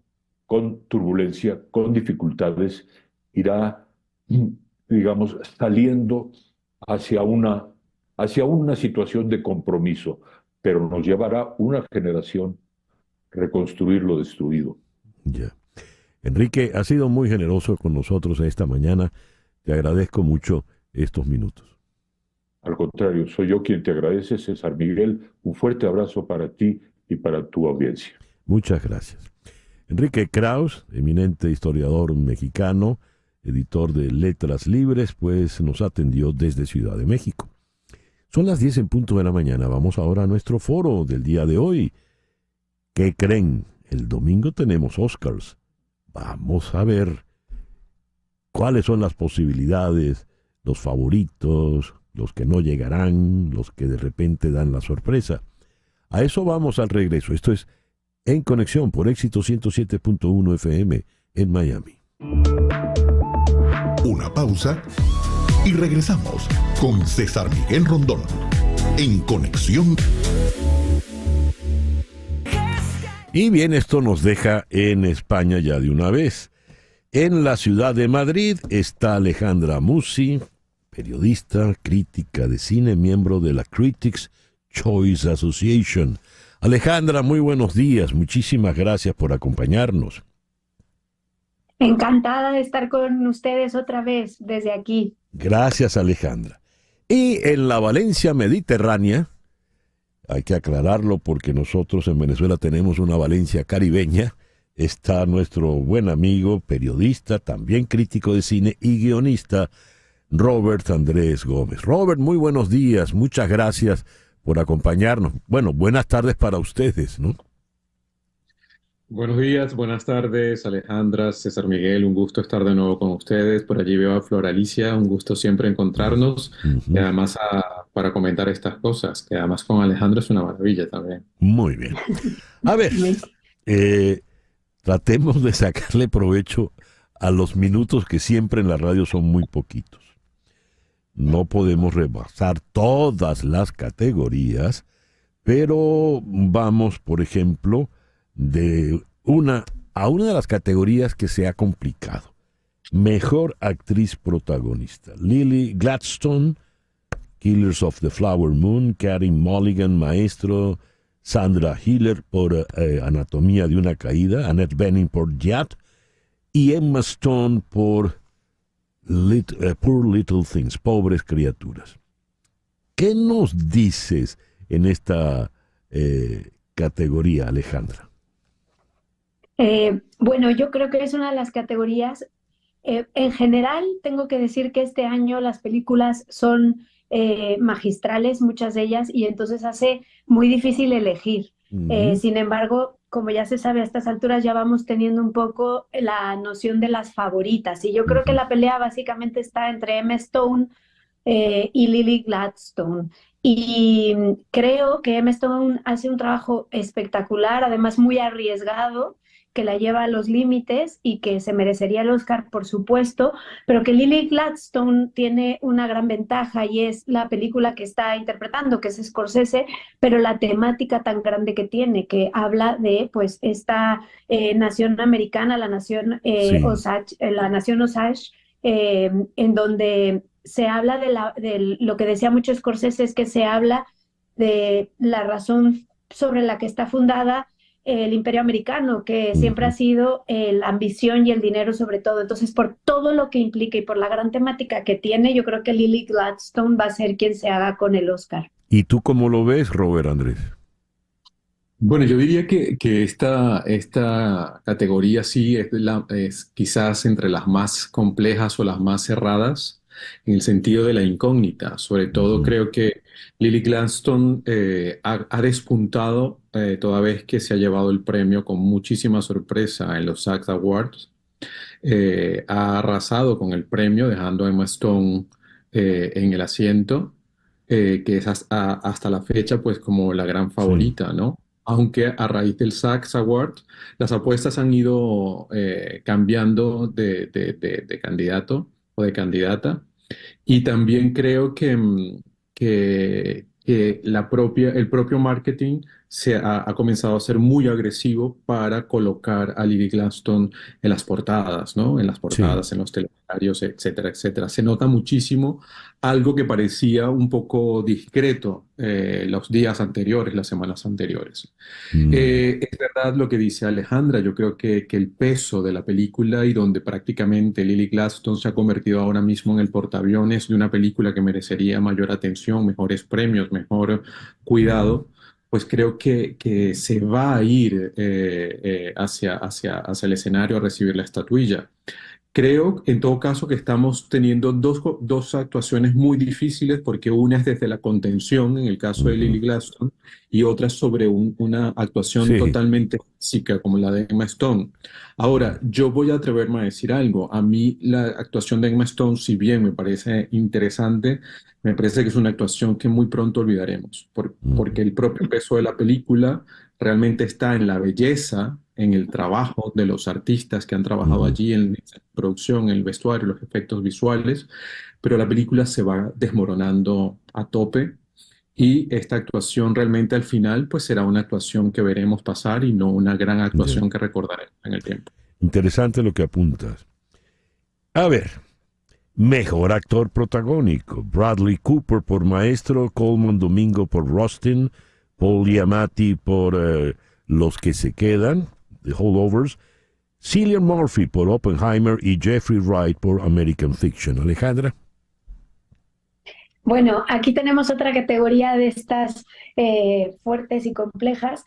D: con turbulencia, con dificultades, irá, digamos, saliendo hacia una situación de compromiso, pero nos llevará una generación reconstruir lo destruido.
A: Ya. Enrique, has sido muy generoso con nosotros esta mañana. Te agradezco mucho estos minutos.
D: Al contrario, soy yo quien te agradece, César Miguel. Un fuerte abrazo para ti y para tu audiencia.
A: Muchas gracias. Enrique Krauss, eminente historiador mexicano, editor de Letras Libres, pues nos atendió desde Ciudad de México. Son las 10 en punto de la mañana. Vamos ahora a nuestro foro del día de hoy. ¿Qué creen? El domingo tenemos Oscars. Vamos a ver cuáles son las posibilidades, los favoritos, los que no llegarán, los que de repente dan la sorpresa. A eso vamos al regreso. Esto es En Conexión por Éxito 107.1 FM en Miami.
B: Una pausa y regresamos con César Miguel Rondón. En Conexión.
A: Y bien, esto nos deja en España ya de una vez. En la ciudad de Madrid está Alejandra Musi, periodista, crítica de cine, miembro de la Critics' Choice Association. Alejandra, muy buenos días. Muchísimas gracias por acompañarnos.
E: Encantada de estar con ustedes otra vez desde aquí.
A: Gracias, Alejandra. Y en la Valencia mediterránea, hay que aclararlo porque nosotros en Venezuela tenemos una Valencia caribeña, está nuestro buen amigo, periodista, también crítico de cine y guionista, Robert Andrés Gómez. Robert, muy buenos días, muchas gracias por acompañarnos. Bueno, buenas tardes para ustedes, ¿no?
F: Buenos días, buenas tardes, Alejandra, César Miguel, un gusto estar de nuevo con ustedes. Por allí veo a Flor Alicia, un gusto siempre encontrarnos, y además para comentar estas cosas, que además con Alejandra es una maravilla también.
A: Muy bien. A ver, tratemos de sacarle provecho a los minutos que siempre en la radio son muy poquitos. No podemos rebasar todas las categorías, pero vamos, por ejemplo, de una de las categorías que se ha complicado. Mejor actriz protagonista. Lily Gladstone, Killers of the Flower Moon, Carey Mulligan, Maestro, Sandra Hiller por Anatomía de una Caída, Annette Bening por Yat y Emma Stone por Poor Little Things, Pobres Criaturas. ¿Qué nos dices en esta categoría, Alejandra?
E: Bueno, yo creo que es una de las categorías. En general, tengo que decir que este año las películas son magistrales, muchas de ellas, y entonces hace muy difícil elegir. Sin embargo, como ya se sabe a estas alturas, ya vamos teniendo un poco la noción de las favoritas. Y yo creo que la pelea básicamente está entre Emma Stone y Lily Gladstone. Y creo que Emma Stone hace un trabajo espectacular, además muy arriesgado, que la lleva a los límites y que se merecería el Oscar, por supuesto, pero que Lily Gladstone tiene una gran ventaja y es la película que está interpretando, que es Scorsese, pero la temática tan grande que tiene, que habla de pues esta nación americana, la nación Osage, en donde se habla de lo que decía mucho Scorsese, es que se habla de la razón sobre la que está fundada el Imperio Americano, que siempre ha sido la ambición y el dinero sobre todo. Entonces, por todo lo que implica y por la gran temática que tiene, yo creo que Lily Gladstone va a ser quien se haga con el Oscar.
A: ¿Y tú cómo lo ves, Robert Andrés?
F: Bueno, yo diría que esta categoría sí es quizás entre las más complejas o las más cerradas en el sentido de la incógnita. Sobre todo
A: Ujú.
F: creo que Lily Gladstone ha despuntado toda vez que se ha llevado el premio con muchísima sorpresa en los SAG Awards. Ha arrasado con el premio, dejando a Emma Stone en el asiento, que es hasta la fecha pues como la gran
A: Sí.
F: favorita, ¿no? Aunque a raíz del SAG Award las apuestas han ido cambiando de candidato o de candidata. Y también creo que el propio marketing ha comenzado a ser muy agresivo para colocar a Lily Gladstone en las portadas, ¿no? En las
A: Sí.
F: portadas, en los telediarios, etcétera, etcétera. Se nota muchísimo algo que parecía un poco discreto los días anteriores, las semanas anteriores.
A: Mm,
F: Es verdad lo que dice Alejandra, yo creo que el peso de la película y donde prácticamente Lily Gladstone se ha convertido ahora mismo en el portaaviones de una película que merecería mayor atención, mejores premios, mejor
A: mm,
F: cuidado, pues creo que se va a ir hacia el escenario a recibir la estatuilla. Creo, en todo caso, que estamos teniendo dos actuaciones muy difíciles porque una es desde la contención, en el caso de
A: ujú.
F: Lily Gladstone, y otra es sobre una actuación
A: Sí.
F: totalmente física, como la de Emma Stone. Ahora, yo voy a atreverme a decir algo. A mí la actuación de Emma Stone, si bien me parece interesante, me parece que es una actuación que muy pronto olvidaremos, porque
A: Ujú.
F: el propio peso de la película realmente está en la belleza, en el trabajo de los artistas que han trabajado
A: Ujú.
F: allí en la producción, en el vestuario, los efectos visuales, pero la película se va desmoronando a tope y esta actuación realmente al final pues será una actuación que veremos pasar y no una gran
A: Ya.
F: actuación que recordaremos en el tiempo.
A: Interesante lo que apuntas. A ver, mejor actor protagónico. Bradley Cooper por Maestro, Coleman Domingo por Rustin, Paul Giamatti por Los que se quedan, The Holdovers, Cillian Murphy por Oppenheimer y Jeffrey Wright por American Fiction. Alejandra.
E: Bueno, aquí tenemos otra categoría de estas fuertes y complejas.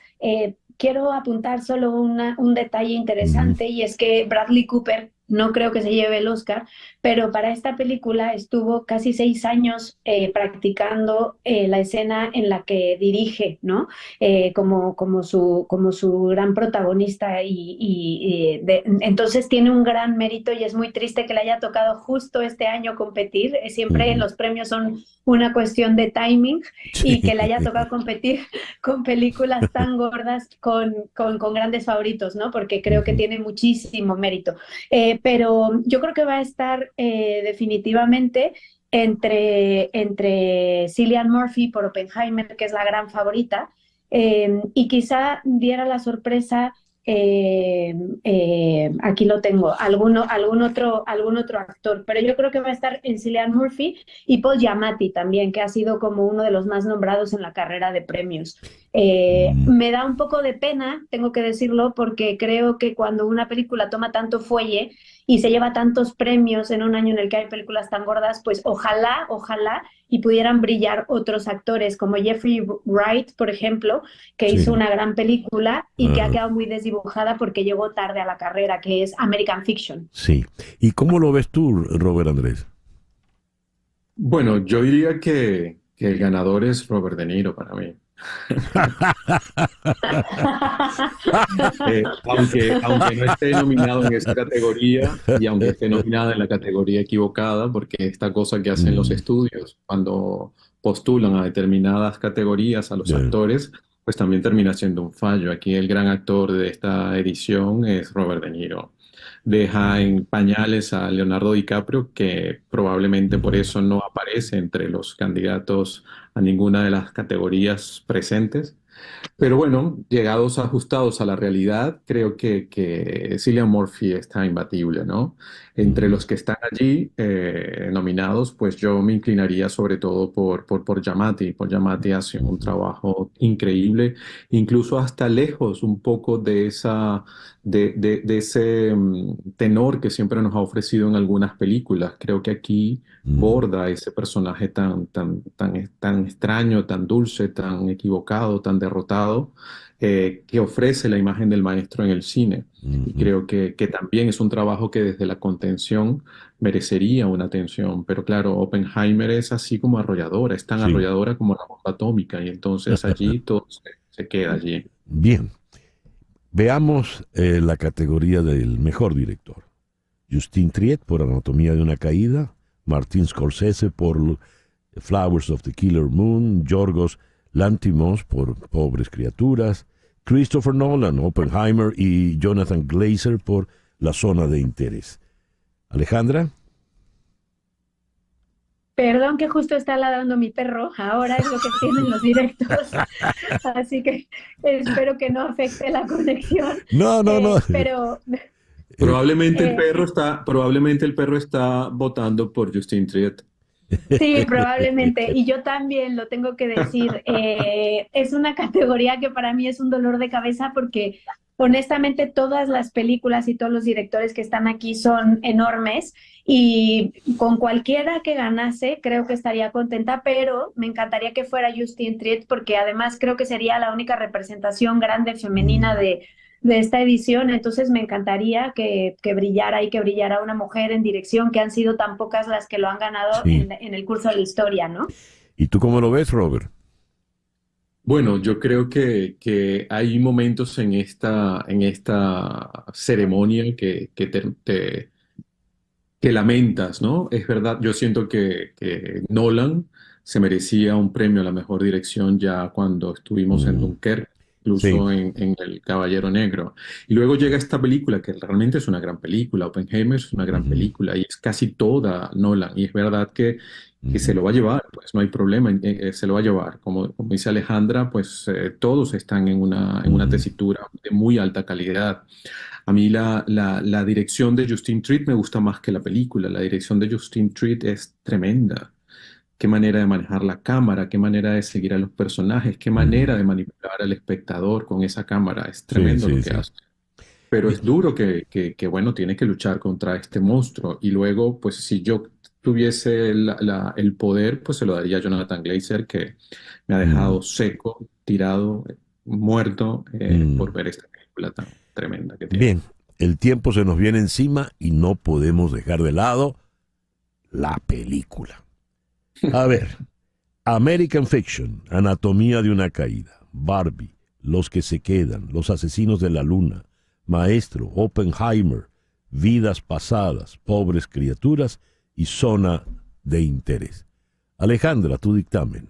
E: Quiero apuntar solo un detalle
A: Ujú.
E: interesante y es que Bradley Cooper no creo que se lleve el Oscar, pero para esta película estuvo casi 6 años practicando la escena en la que dirige, ¿no? Como su gran protagonista entonces tiene un gran mérito y es muy triste que le haya tocado justo este año competir. Siempre en
A: Ujú.
E: los premios son una cuestión de timing
A: Sí.
E: y que le haya tocado competir con películas tan gordas con grandes favoritos, ¿no? Porque creo que
A: Ujú.
E: tiene muchísimo mérito. Pero yo creo que va a estar definitivamente entre Cillian Murphy por Oppenheimer, que es la gran favorita, y quizá diera la sorpresa, aquí lo tengo, algún otro actor, pero yo creo que va a estar en Cillian Murphy y Paul Giamatti también, que ha sido como uno de los más nombrados en la carrera de premios.
A: Mm,
E: Me da un poco de pena, tengo que decirlo, porque creo que cuando una película toma tanto fuelle y se lleva tantos premios en un año en el que hay películas tan gordas, pues ojalá y pudieran brillar otros actores como Jeffrey Wright, por ejemplo, que hizo
A: sí.
E: una gran película y que ha
A: Ajá.
E: quedado muy desdibujada porque llegó tarde a la carrera, que es American Fiction.
A: Sí. ¿Y cómo lo ves tú, Robert Andrés?
F: Bueno, yo diría que el ganador es Robert De Niro para mí. Aunque no esté nominado en esa categoría y aunque esté nominada en la categoría equivocada, porque esta cosa que hacen los
A: Mm,
F: estudios cuando postulan a determinadas categorías a los
A: ya.
F: actores, pues también termina siendo un fallo. Aquí el gran actor de esta edición es Robert De Niro. Deja
A: Mm,
F: en pañales a Leonardo DiCaprio, que probablemente por
A: ujú.
F: eso no aparece entre los candidatos a ninguna de las categorías presentes. Pero bueno, llegados ajustados a la realidad, creo que Cillian Murphy está imbatible, ¿no? Entre
A: Ujú,
F: los que están allí nominados, pues yo me inclinaría sobre todo por Giamatti. Por Giamatti hace un
A: ujú.
F: trabajo increíble, incluso hasta lejos un poco de de ese tenor que siempre nos ha ofrecido en algunas películas. Creo que aquí
A: Mm,
F: borda ese personaje tan extraño, tan dulce, tan equivocado, tan derrotado, que ofrece la imagen del maestro en el cine. Y
A: ujú.
F: creo que también es un trabajo que desde la contención merecería una atención. Pero claro, Oppenheimer es así como arrolladora, es tan
A: Sí.
F: arrolladora como la bomba atómica. Y entonces allí todo se queda allí.
A: Bien, veamos la categoría del mejor director. Justin Triet por Anatomía de una caída, Martin Scorsese por Flowers of the Killer Moon, Yorgos Lanthimos por Pobres Criaturas, Christopher Nolan, Oppenheimer y Jonathan Glazer por La Zona de Interés. Alejandra,
E: Perdón que justo está ladrando mi perro, ahora es lo que tienen los directos, así que espero que no afecte la conexión,
A: no, no, no.
E: pero
A: Eh,
E: eh,
F: Probablemente el perro está votando por Justin Triet.
E: sí, probablemente, y yo también lo tengo que decir, es una categoría que para mí es un dolor de cabeza porque honestamente todas las películas y todos los directores que están aquí son enormes y con cualquiera que ganase creo que estaría contenta, pero me encantaría que fuera Justine Triet porque además creo que sería la única representación grande femenina
A: mm,
E: de esta edición, entonces me encantaría que brillara y que brillara una mujer en dirección, que han sido tan pocas las que lo han ganado
A: sí.
E: en el curso de la historia, ¿no?
A: ¿Y tú cómo lo ves, Robert?
F: Bueno, yo creo que hay momentos en esta ceremonia que lamentas, ¿no? Es verdad, yo siento que Nolan se merecía un premio a la mejor dirección ya cuando estuvimos en
A: Mm,
F: Dunkerque,
A: sí.
F: incluso en El Caballero Negro. Y luego llega esta película que realmente es una gran película, Oppenheimer es una gran
A: Ujú,
F: película y es casi toda Nolan. Y es verdad que se
A: ujú,
F: lo va a llevar, pues no hay problema, se lo va a llevar. Como dice Alejandra, pues todos están en una
A: ujú,
F: tesitura de muy alta calidad. A mí la dirección de Justin Treat me gusta más que la película. La dirección de Justin Treat es tremenda. Qué manera de manejar la cámara, qué manera de seguir a los personajes, qué manera
A: ujú.
F: de manipular al espectador con esa cámara. Es
A: Sí,
F: tremendo lo
A: sí,
F: que
A: sí.
F: hace. Pero
A: Bien.
F: es duro que, bueno, tiene que luchar contra este monstruo. Y luego, pues si yo tuviese el poder, pues se lo daría a Jonathan Glazer, que me ha
A: Mm,
F: dejado seco, tirado, muerto, por
A: mm.
F: ver esta película tan tremenda que tiene.
A: Bien, el tiempo se nos viene encima y no podemos dejar de lado la película. A ver, American Fiction, Anatomía de una caída, Barbie, Los que se quedan, Los asesinos de la luna, Maestro, Oppenheimer, Vidas pasadas, Pobres criaturas y Zona de interés. Alejandra, tu dictamen.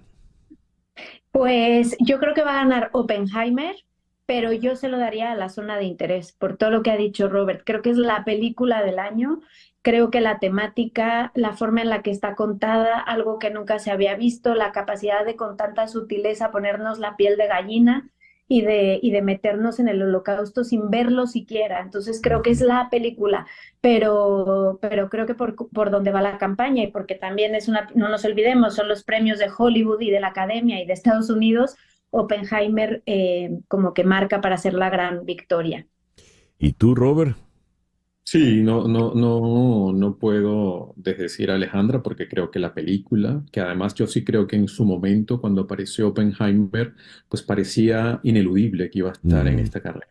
E: Pues yo creo que va a ganar Oppenheimer, pero yo se lo daría a La Zona de Interés, por todo lo que ha dicho Robert. Creo que es la película del año. Creo que la temática, la forma en la que está contada, algo que nunca se había visto, la capacidad de con tanta sutileza ponernos la piel de gallina y de meternos en el holocausto sin verlo siquiera. Entonces creo que es
A: Ujú,
E: la película, pero creo que por donde va la campaña y porque también es una, no nos olvidemos, son los premios de Hollywood y de la Academia y de Estados Unidos, Oppenheimer como que marca para hacer la gran victoria.
A: ¿Y tú, Robert?
F: Sí, no puedo desdecir a Alejandra porque creo que la película, que además yo sí creo que en su momento cuando apareció Oppenheimer, pues parecía ineludible que iba a estar en
A: Mm,
F: esta carrera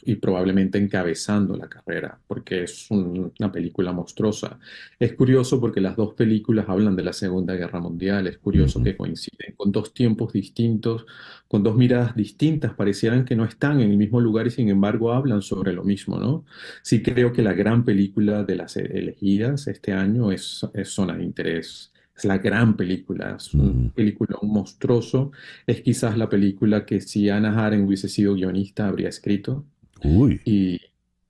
F: y probablemente encabezando la carrera, porque es una película monstruosa. Es curioso porque las dos películas hablan de la Segunda Guerra Mundial, es curioso
A: ujú,
F: que coinciden con dos tiempos distintos, con dos miradas distintas, parecieran que no están en el mismo lugar y sin embargo hablan sobre lo mismo, ¿no? Sí creo que la gran película de las elegidas este año es Zona de Interés. Es la gran película, es un
A: ujú.
F: película monstruoso. Es quizás la película que si Anna Arendt hubiese sido guionista habría escrito
A: Uy,
F: y,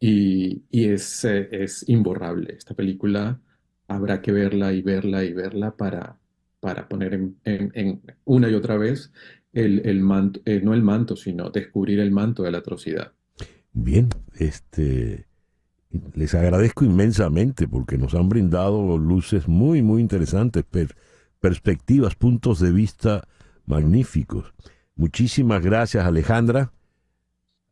F: y es imborrable. Esta película habrá que verla y verla y verla para poner en una y otra vez el manto, no el manto, sino descubrir el manto de la atrocidad.
A: Bien, les agradezco inmensamente porque nos han brindado luces muy, muy interesantes, perspectivas, puntos de vista magníficos. Muchísimas gracias, Alejandra,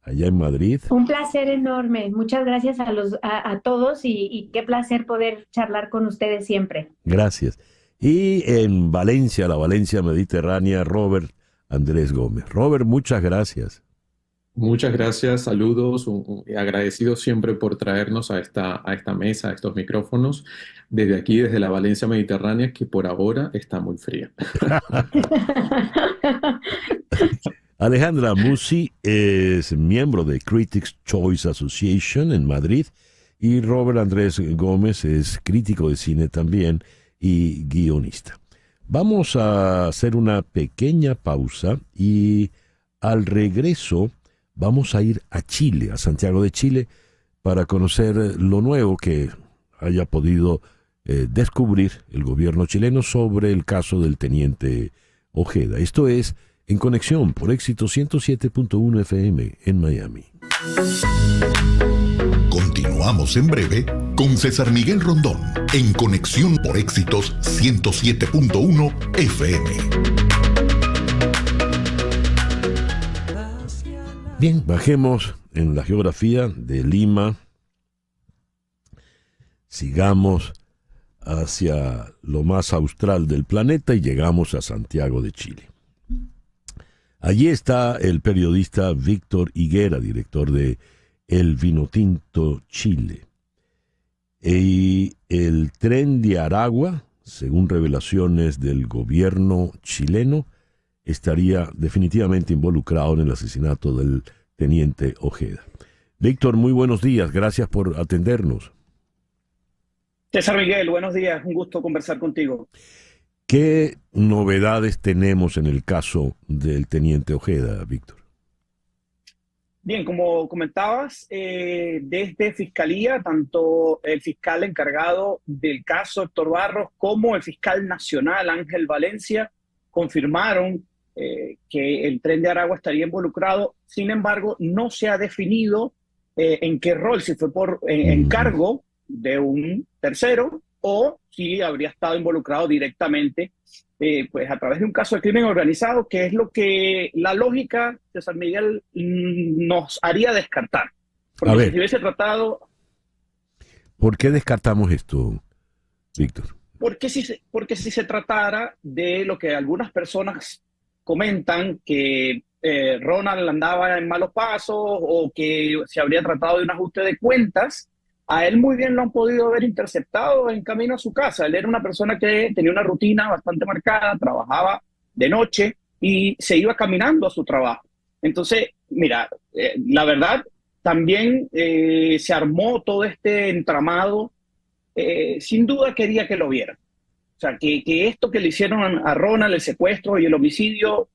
A: allá en Madrid.
E: Un placer enorme. Muchas gracias a todos y qué placer poder charlar con ustedes siempre.
A: Gracias. Y en Valencia, la Valencia mediterránea, Robert Andrés Gómez. Robert, muchas gracias.
F: Muchas gracias, saludos, agradecido siempre por traernos a esta mesa, a estos micrófonos, desde aquí, desde la Valencia mediterránea, que por ahora está muy fría.
A: Alejandra Musi es miembro de Critics' Choice Association en Madrid y Robert Andrés Gómez es crítico de cine también y guionista. Vamos a hacer una pequeña pausa y al regreso vamos a ir a Chile, a Santiago de Chile, para conocer lo nuevo que haya podido descubrir el gobierno chileno sobre el caso del teniente Ojeda. Esto es En Conexión por Éxito 107.1 FM en Miami.
B: Continuamos en breve con César Miguel Rondón en Conexión por Éxitos 107.1 FM.
A: Bien, bajemos en la geografía de Lima, sigamos hacia lo más austral del planeta y llegamos a Santiago de Chile. Allí está el periodista Víctor Higuera, director de El Vinotinto Chile. Y el tren de Aragua, según revelaciones del gobierno chileno, estaría definitivamente involucrado en el asesinato del teniente Ojeda. Víctor, muy buenos días, gracias por atendernos.
G: César Miguel, buenos días, un gusto conversar contigo.
A: ¿Qué novedades tenemos en el caso del teniente Ojeda, Víctor?
G: Bien, como comentabas, desde Fiscalía, tanto el fiscal encargado del caso, Héctor Barros, como el fiscal nacional, Ángel Valencia, confirmaron que el tren de Aragua estaría involucrado. Sin embargo, no se ha definido en qué rol, si fue por encargo de un tercero o si habría estado involucrado directamente pues a través de un caso de crimen organizado, que es lo que la lógica de San Miguel nos haría descartar. Porque
A: A ver,
G: si hubiese tratado...
A: ¿por qué descartamos esto, Víctor?
G: Porque si se tratara de lo que algunas personas comentan, que Ronald andaba en malos pasos o que se habría tratado de un ajuste de cuentas, a él muy bien lo han podido haber interceptado en camino a su casa. Él era una persona que tenía una rutina bastante marcada, trabajaba de noche y se iba caminando a su trabajo. Entonces, mira, la verdad, también se armó todo este entramado. Sin duda quería que lo vieran. O sea, que esto que le hicieron a Ronald, el secuestro y el homicidio,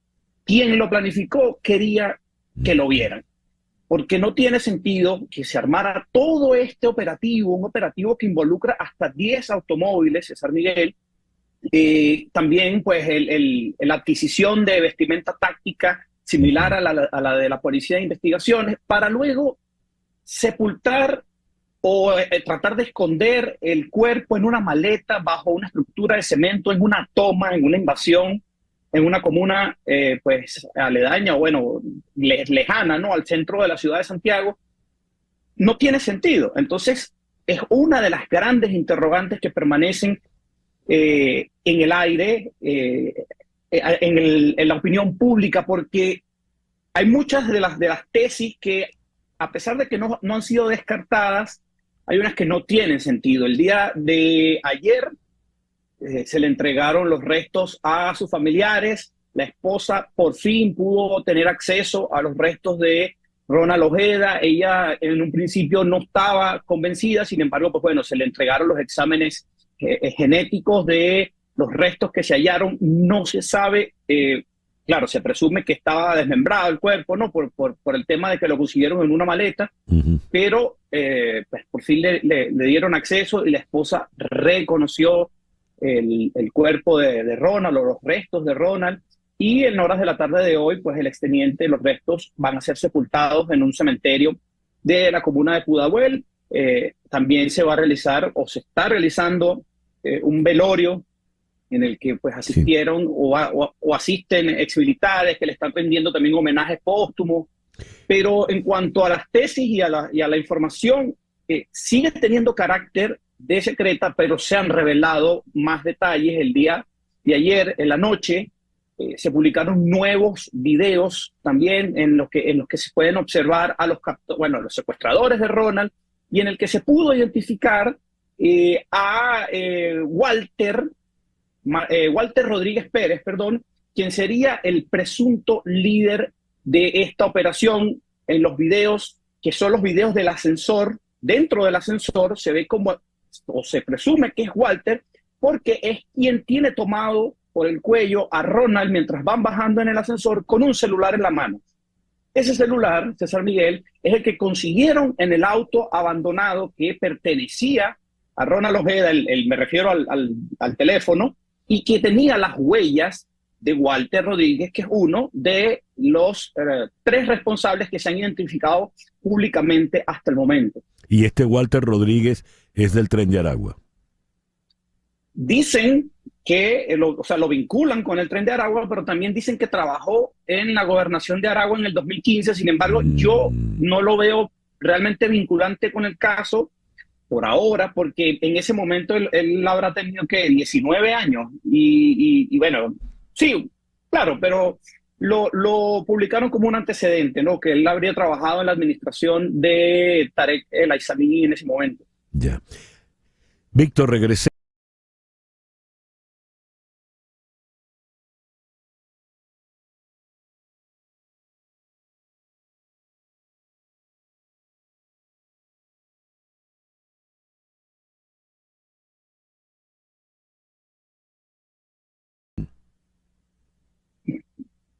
G: quien lo planificó quería que lo vieran. Porque no tiene sentido que se armara todo este operativo, un operativo que involucra hasta 10 automóviles, César Miguel, también pues la adquisición de vestimenta táctica similar a la de la Policía de Investigaciones, para luego sepultar o tratar de esconder el cuerpo en una maleta bajo una estructura de cemento, en una toma, en una invasión, en una comuna pues aledaña o bueno, lejana, ¿no?, al centro de la ciudad de Santiago. No tiene sentido. Entonces es una de las grandes interrogantes que permanecen en el aire, en la opinión pública, porque hay muchas de las tesis que, a pesar de que no han sido descartadas, hay unas que no tienen sentido. El día de ayer se le entregaron los restos a sus familiares. La esposa por fin pudo tener acceso a los restos de Ronald Ojeda. Ella en un principio no estaba convencida, sin embargo, pues bueno, se le entregaron los exámenes genéticos de los restos que se hallaron. No se sabe, claro, se presume que estaba desmembrado el cuerpo, ¿no?, por el tema de que lo pusieron en una maleta, pero pues por fin le dieron acceso y la esposa reconoció el cuerpo de Ronald, o los restos de Ronald. y en horas de la tarde de hoy, pues el exteniente, los restos van a ser sepultados en un cementerio de la comuna de Pudahuel. También se va a realizar o se está realizando un velorio en el que pues asistieron o asisten exmilitares que le están rendiendo también homenajes póstumos. Pero en cuanto a las tesis y a la información, sigue teniendo carácter de secreta, pero se han revelado más detalles. El día de ayer, en la noche, se publicaron nuevos videos también en los que se pueden observar a los secuestradores de Ronald, y en el que se pudo identificar a Walter Rodríguez Pérez, quien sería el presunto líder de esta operación. En los videos, que son los videos del ascensor, dentro del ascensor se ve como, o se presume que es Walter, porque es quien tiene tomado por el cuello a Ronald mientras van bajando en el ascensor con un celular en la mano. Ese celular, César Miguel, es el que consiguieron en el auto abandonado que pertenecía a Ronald Ojeda, me refiero al teléfono, y que tenía las huellas de Walter Rodríguez, que es uno de los 3 responsables que se han identificado públicamente hasta el momento.
A: Y este Walter Rodríguez es del Tren de Aragua.
G: Dicen que lo vinculan con el Tren de Aragua, pero también dicen que trabajó en la gobernación de Aragua en el 2015. Sin embargo, yo no lo veo realmente vinculante con el caso por ahora, porque en ese momento él habrá tenido, ¿qué?, 19 años. Y bueno, sí, claro, pero lo publicaron como un antecedente, ¿no? Que él habría trabajado en la administración de Tarek El Aissami en ese momento.
A: Ya. Víctor, regresé.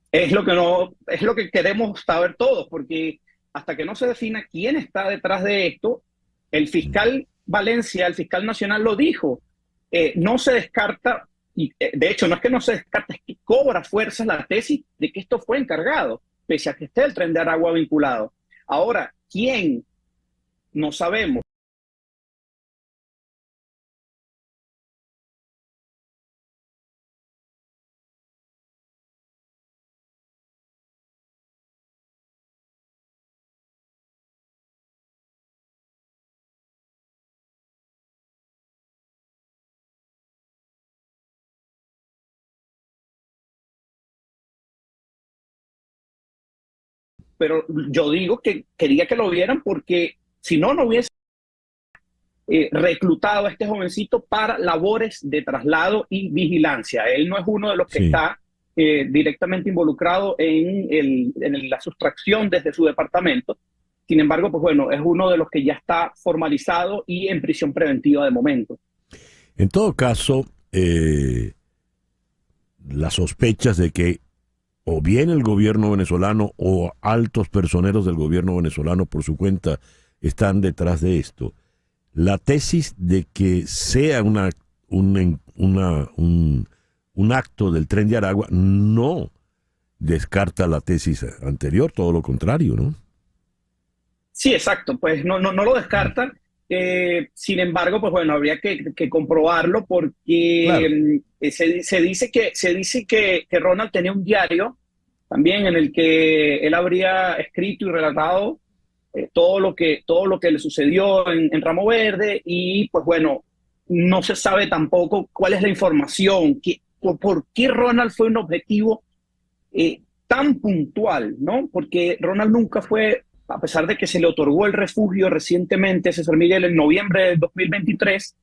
G: Es lo que queremos saber todos, porque hasta que no se defina quién está detrás de esto, el fiscal Valencia, el fiscal nacional, lo dijo, no se descarta, y de hecho no es que no se descarta, es que cobra fuerza la tesis de que esto fue encargado, pese a que esté el Tren de Aragua vinculado. Ahora, ¿quién? No sabemos. Pero yo digo que quería que lo vieran, porque si no, no hubiese reclutado a este jovencito para labores de traslado y vigilancia. Él no es uno de los que está directamente involucrado en la sustracción desde su departamento. Sin embargo, pues bueno, es uno de los que ya está formalizado y en prisión preventiva de momento.
A: En todo caso, las sospechas de que o bien el gobierno venezolano o altos personeros del gobierno venezolano por su cuenta están detrás de esto. La tesis de que sea un acto del Tren de Aragua no descarta la tesis anterior, todo lo contrario, ¿no?
G: Sí, exacto, pues no lo descarta. Sin embargo, pues bueno, habría que comprobarlo, porque claro, se dice que Ronald tenía un diario también en el que él habría escrito y relatado todo lo que le sucedió en Ramo Verde, y pues bueno, no se sabe tampoco cuál es la información, por qué Ronald fue un objetivo tan puntual, ¿no? Porque Ronald nunca fue, a pesar de que se le otorgó el refugio recientemente, César Miguel, en noviembre del 2023,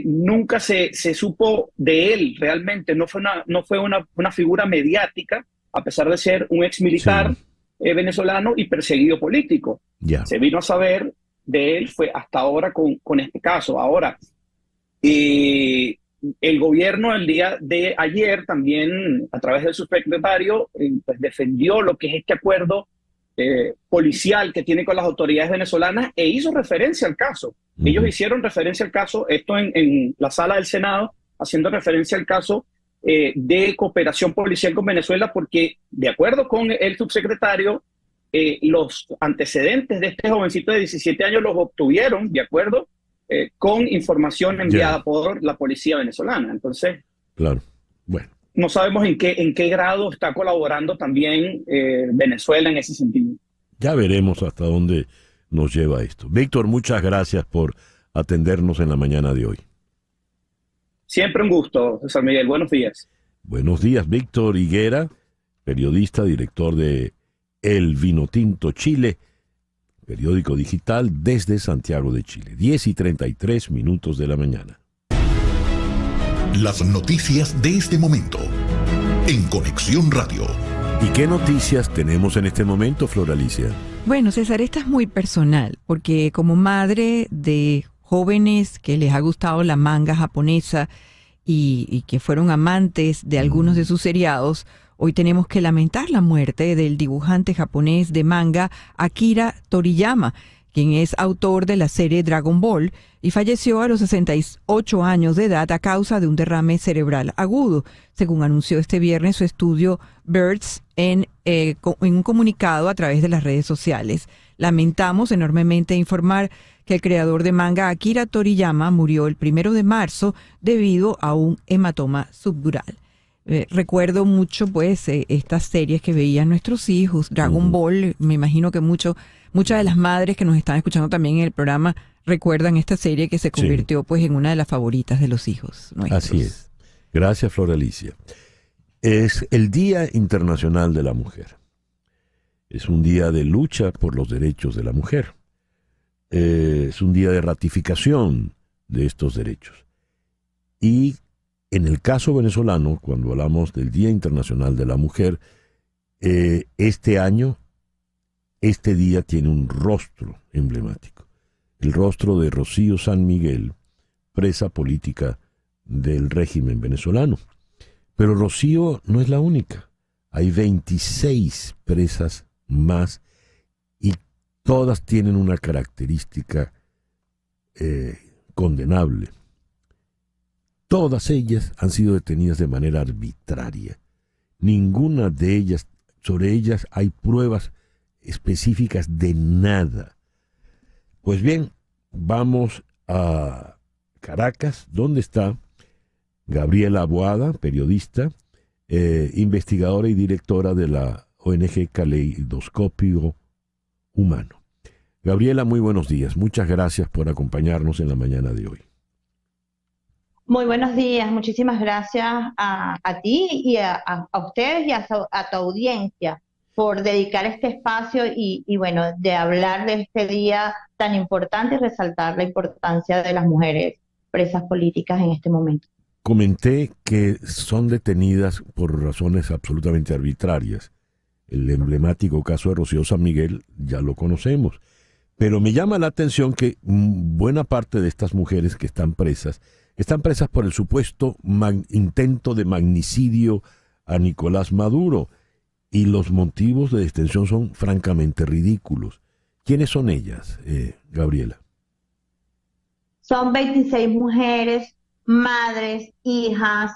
G: nunca se supo de él realmente. No fue una figura mediática, a pesar de ser un ex militar venezolano y perseguido político. Se vino a saber de él fue hasta ahora con este caso. Ahora, el gobierno el día de ayer también, a través de su secretario, pues defendió lo que es este acuerdo policial que tiene con las autoridades venezolanas, e hizo referencia al caso. Ellos hicieron referencia al caso, esto en la sala del Senado, haciendo referencia al caso de cooperación policial con Venezuela, porque de acuerdo con el subsecretario, los antecedentes de este jovencito de 17 años los obtuvieron, de acuerdo, con información enviada por la policía venezolana. Entonces,
A: claro, bueno.
G: No sabemos en qué grado está colaborando también Venezuela en ese sentido.
A: Ya veremos hasta dónde nos lleva esto. Víctor, muchas gracias por atendernos en la mañana de hoy.
G: Siempre un gusto, César Miguel. Buenos días.
A: Buenos días, Víctor Higuera, periodista, director de El Vinotinto Chile, periódico digital desde Santiago de Chile. 10:33 de la mañana.
B: Las noticias de este momento en Conexión Radio.
A: ¿Y qué noticias tenemos en este momento, Flor Alicia?
H: Bueno, César, esta es muy personal, porque como madre de jóvenes que les ha gustado la manga japonesa y que fueron amantes de algunos de sus seriados, hoy tenemos que lamentar la muerte del dibujante japonés de manga Akira Toriyama, quien es autor de la serie Dragon Ball y falleció a los 68 años de edad a causa de un derrame cerebral agudo, según anunció este viernes su estudio Birds en un comunicado a través de las redes sociales. Lamentamos enormemente informar que el creador de manga Akira Toriyama murió el 1 de marzo debido a un hematoma subdural. Recuerdo mucho pues estas series que veían nuestros hijos, Dragon Ball. Me imagino que muchas de las madres que nos están escuchando también en el programa recuerdan esta serie que se convirtió pues en una de las favoritas de los hijos nuestros.
A: Así es. Gracias, Flor Alicia. Es el Día Internacional de la Mujer. Es un día de lucha por los derechos de la mujer. Es un día de ratificación de estos derechos. Y en el caso venezolano, cuando hablamos del Día Internacional de la Mujer, este año, este día tiene un rostro emblemático. El rostro de Rocío San Miguel, presa política del régimen venezolano. Pero Rocío no es la única. Hay 26 presas más y todas tienen una característica condenable. Todas ellas han sido detenidas de manera arbitraria. Ninguna de ellas, sobre ellas hay pruebas específicas de nada. Pues bien, vamos a Caracas, donde está Gabriela Boada, periodista, investigadora y directora de la ONG Caleidoscopio Humano. Gabriela, muy buenos días. Muchas gracias por acompañarnos en la mañana de hoy.
I: Muy buenos días, muchísimas gracias a ti y a ustedes y a tu audiencia por dedicar este espacio y bueno, de hablar de este día tan importante y resaltar la importancia de las mujeres presas políticas en este momento.
A: Comenté que son detenidas por razones absolutamente arbitrarias. El emblemático caso de Rocío San Miguel ya lo conocemos, pero me llama la atención que buena parte de estas mujeres que están presas por el supuesto intento de magnicidio a Nicolás Maduro, y los motivos de detención son francamente ridículos. ¿Quiénes son ellas, Gabriela?
I: Son 26 mujeres, madres, hijas,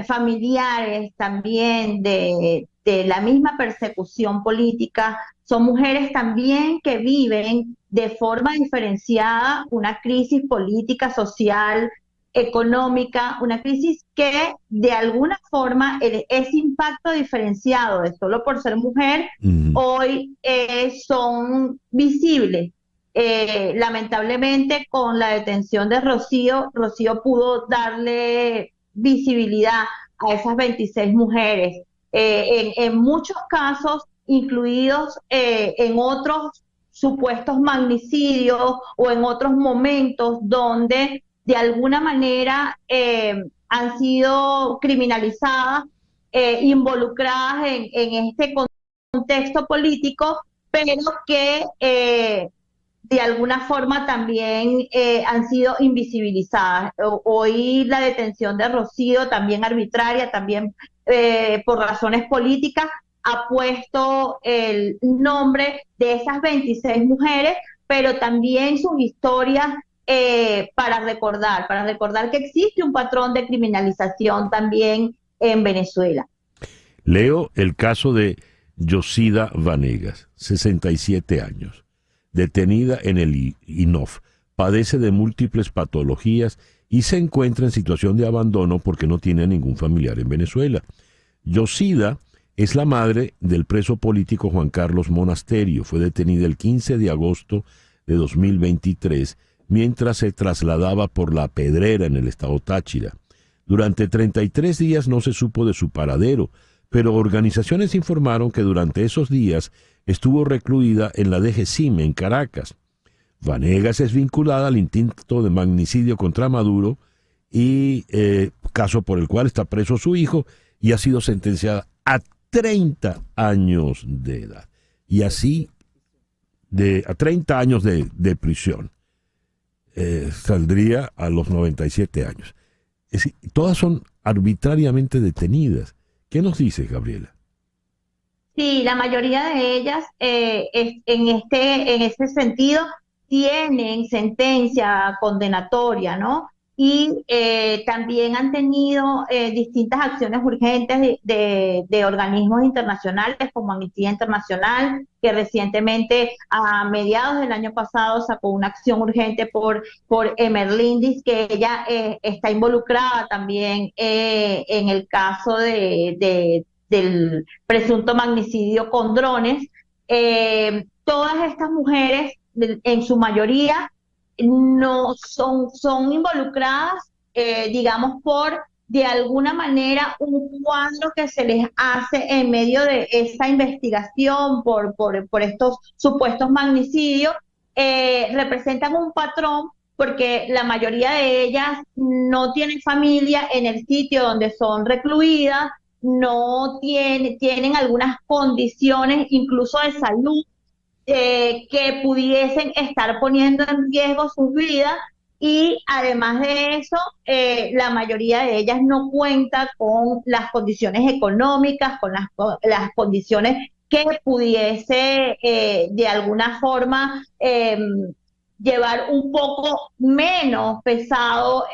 I: familiares también de la misma persecución política. Son mujeres también que viven de forma diferenciada una crisis política, social, económica, una crisis que de alguna forma ese impacto diferenciado de solo por ser mujer, hoy son visibles. Lamentablemente con la detención de Rocío pudo darle visibilidad a esas 26 mujeres, en muchos casos incluidos en otros supuestos magnicidios o en otros momentos donde de alguna manera han sido criminalizadas, involucradas en este contexto político, pero que de alguna forma también han sido invisibilizadas. Hoy la detención de Rocío, también arbitraria, también por razones políticas, ha puesto el nombre de esas 26 mujeres, pero también sus historias para recordar que existe un patrón de criminalización también en Venezuela.
A: Leo el caso de Yosida Vanegas, 67 años, detenida en el INOF, padece de múltiples patologías y se encuentra en situación de abandono porque no tiene ningún familiar en Venezuela. Yosida es la madre del preso político Juan Carlos Monasterio. Fue detenida el 15 de agosto de 2023 mientras se trasladaba por La Pedrera en el estado Táchira. Durante 33 días no se supo de su paradero, pero organizaciones informaron que durante esos días estuvo recluida en la DGCIM en Caracas. Vanegas es vinculada al intento de magnicidio contra Maduro y caso por el cual está preso su hijo y ha sido sentenciada a 30 años de edad. Y así, a 30 años de prisión, saldría a los 97 años. Es decir, todas son arbitrariamente detenidas. ¿Qué nos dices, Gabriela?
I: Sí, la mayoría de ellas en ese sentido tienen sentencia condenatoria, ¿no? Y también han tenido distintas acciones urgentes de organismos internacionales como Amnistía Internacional, que recientemente a mediados del año pasado sacó una acción urgente por Emerlindis, que ella está involucrada también en el caso del presunto magnicidio con drones. Todas estas mujeres, en su mayoría, no son involucradas, digamos, por de alguna manera un cuadro que se les hace en medio de esa investigación por estos supuestos magnicidios. Representan un patrón porque la mayoría de ellas no tienen familia en el sitio donde son recluidas, no tienen algunas condiciones incluso de salud que pudiesen estar poniendo en riesgo sus vidas, y además de eso, la mayoría de ellas no cuenta con las condiciones económicas, con las condiciones que pudiese de alguna forma llevar un poco menos pesado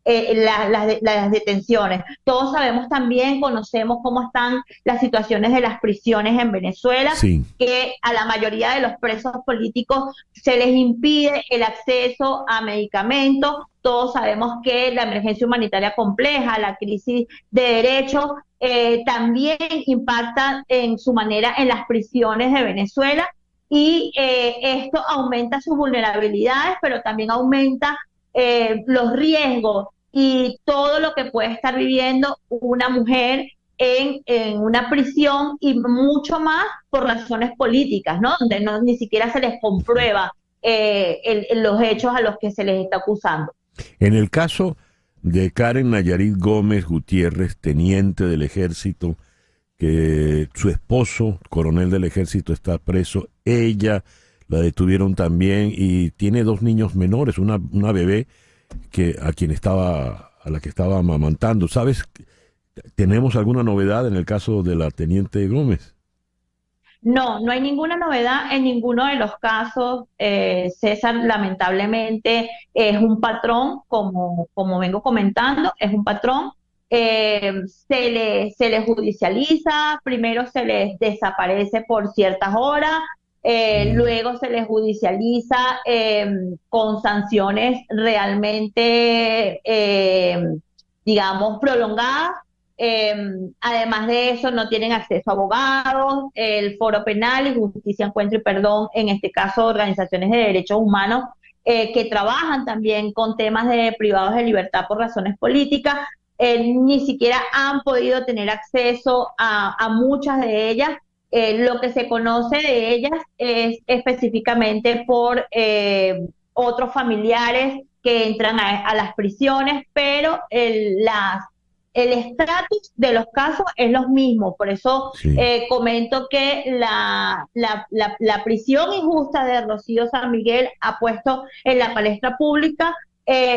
I: las detenciones. Todos sabemos también, conocemos cómo están las situaciones de las prisiones en Venezuela,
A: sí,
I: que a la mayoría de los presos políticos se les impide el acceso a medicamentos. Todos sabemos que la emergencia humanitaria compleja, la crisis de derechos, también impacta en su manera en las prisiones de Venezuela. Y esto aumenta sus vulnerabilidades, pero también aumenta los riesgos y todo lo que puede estar viviendo una mujer en una prisión, y mucho más por razones políticas, ¿no? Donde ni siquiera se les comprueba los hechos a los que se les está acusando.
A: En el caso de Karen Nayarit Gómez Gutiérrez, teniente del ejército, que su esposo, coronel del ejército, está preso. Ella la detuvieron también y tiene 2 niños menores, una bebé a la que estaba amamantando. ¿Sabes? ¿Tenemos alguna novedad en el caso de la teniente Gómez?
I: No hay ninguna novedad en ninguno de los casos. César, lamentablemente, es un patrón, como vengo comentando, es un patrón. Se le judicializa, primero se les desaparece por ciertas horas, luego se les judicializa con sanciones realmente, digamos, prolongadas. Además de eso, no tienen acceso a abogados. El Foro Penal y Justicia, Encuentro y Perdón, en este caso organizaciones de derechos humanos que trabajan también con temas de privados de libertad por razones políticas, ni siquiera han podido tener acceso a muchas de ellas. Lo que se conoce de ellas es específicamente por otros familiares que entran a las prisiones, pero el estatus de los casos es los mismos. Por eso
A: sí,
I: comento que la prisión injusta de Rocío San Miguel ha puesto en la palestra pública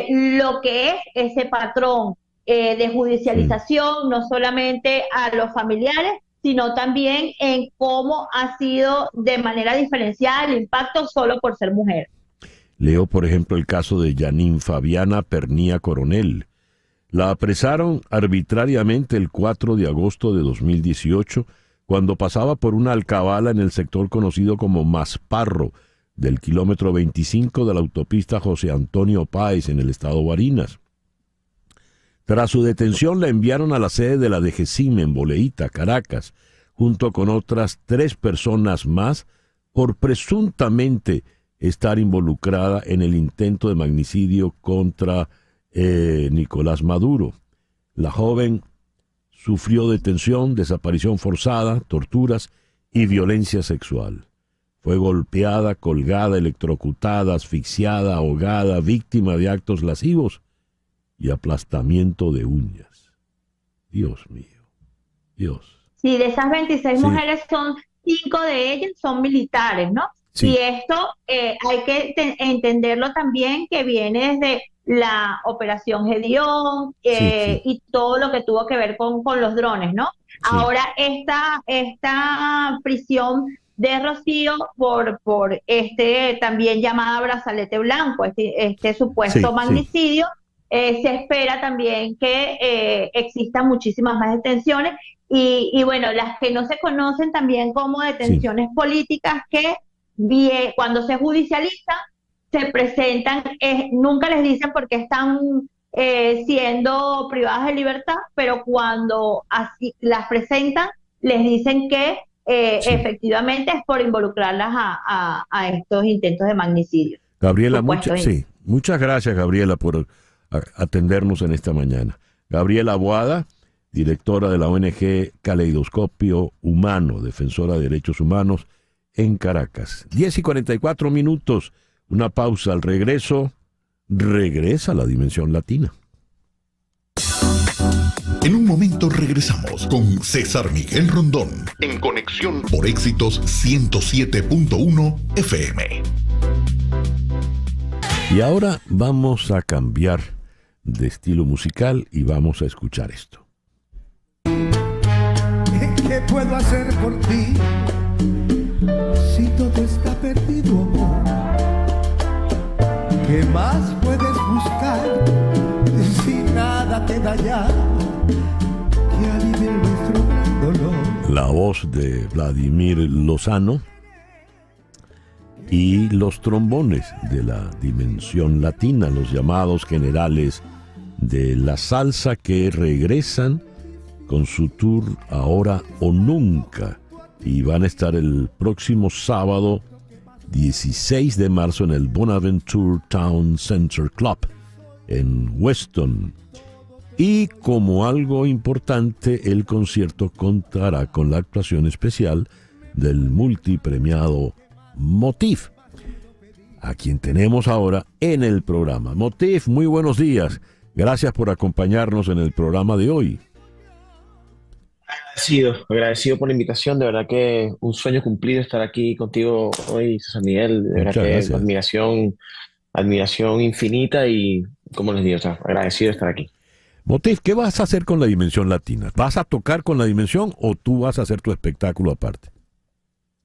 I: lo que es ese patrón de judicialización, no solamente a los familiares, sino también en cómo ha sido de manera diferenciada el impacto solo por ser mujer.
A: Leo, por ejemplo, el caso de Janine Fabiana Pernía Coronel, La apresaron arbitrariamente el 4 de agosto de 2018, cuando pasaba por una alcabala en el sector conocido como Masparro, del kilómetro 25 de la autopista José Antonio Páez en el estado Barinas. Tras su detención la enviaron a la sede de la DGCIM en Boleíta, Caracas, junto con otras 3 personas más, por presuntamente estar involucrada en el intento de magnicidio contra Nicolás Maduro. La joven sufrió detención, desaparición forzada, torturas y violencia sexual. Fue golpeada, colgada, electrocutada, asfixiada, ahogada, víctima de actos lascivos y aplastamiento de uñas. Dios mío, Dios.
I: Sí, de esas 26
A: Sí.
I: mujeres, 5 de ellas son militares, ¿no?
A: Sí.
I: Y esto hay que entenderlo también, que viene desde la Operación Gedeón
A: Sí.
I: y todo lo que tuvo que ver con los drones, ¿no?
A: Sí.
I: Ahora, esta prisión de Rocío por también llamada brazalete blanco, este supuesto
A: Sí,
I: magnicidio, se espera también que existan muchísimas más detenciones y bueno, las que no se conocen también como detenciones políticas que cuando se judicializan se presentan, nunca les dicen por qué están siendo privadas de libertad, pero cuando así las presentan les dicen que efectivamente es por involucrarlas a estos intentos de magnicidio.
A: Gabriela,
I: Supuesto,
A: muchas gracias, Gabriela, por atendernos en esta mañana. Gabriela Boada, directora de la ONG Caleidoscopio Humano, defensora de derechos humanos en Caracas. 10:44, una pausa. Al regreso, regresa la Dimensión Latina.
B: En un momento regresamos con César Miguel Rondón en Conexión por Éxitos 107.1 FM.
A: Y ahora vamos a cambiar de estilo musical y vamos a escuchar esto.
J: ¿Qué puedo hacer por ti si todo está perdido, amor? ¿Qué más puedes buscar si nada te da ya que alivie nuestro gran dolor?
A: La voz de Vladimir Lozano y los trombones de la Dimensión Latina, los llamados generales de la salsa, que regresan con su tour Ahora o Nunca y van a estar el próximo sábado 16 de marzo en el Bonaventure Town Center Club en Weston. Y como algo importante, el concierto contará con la actuación especial del multipremiado Motif, a quien tenemos ahora en el programa. Motif, muy buenos días. Gracias por acompañarnos en el programa de hoy.
K: Agradecido por la invitación. De verdad que un sueño cumplido estar aquí contigo hoy, César Miguel. De verdad
A: Muchas
K: que
A: gracias.
K: admiración infinita y, como les digo, agradecido de estar aquí.
A: Motif, ¿qué vas a hacer con la Dimensión Latina? ¿Vas a tocar con la Dimensión o tú vas a hacer tu espectáculo aparte?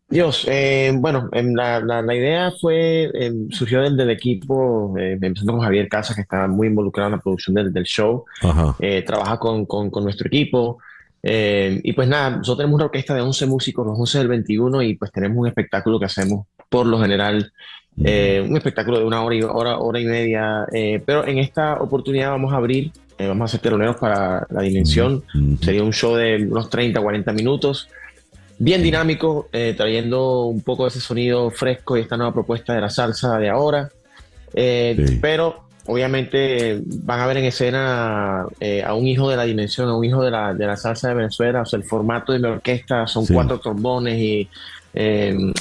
K: Dios, la idea surgió del equipo, empezando con Javier Casas, que está muy involucrado en la producción del show.
A: Ajá.
K: Trabaja con nuestro equipo. Y pues nada, nosotros tenemos una orquesta de 11 músicos, los 11 del 21, y pues tenemos un espectáculo que hacemos por lo general, un espectáculo de una hora y media, pero en esta oportunidad vamos a abrir, vamos a hacer teloneros para la Dimensión. Sería un show de unos 30, 40 minutos, bien dinámico, trayendo un poco de ese sonido fresco y esta nueva propuesta de la salsa de ahora, pero obviamente van a ver en escena a un hijo de la Dimensión, a un hijo de la salsa de Venezuela. O sea, el formato de mi orquesta son 4 trombones y el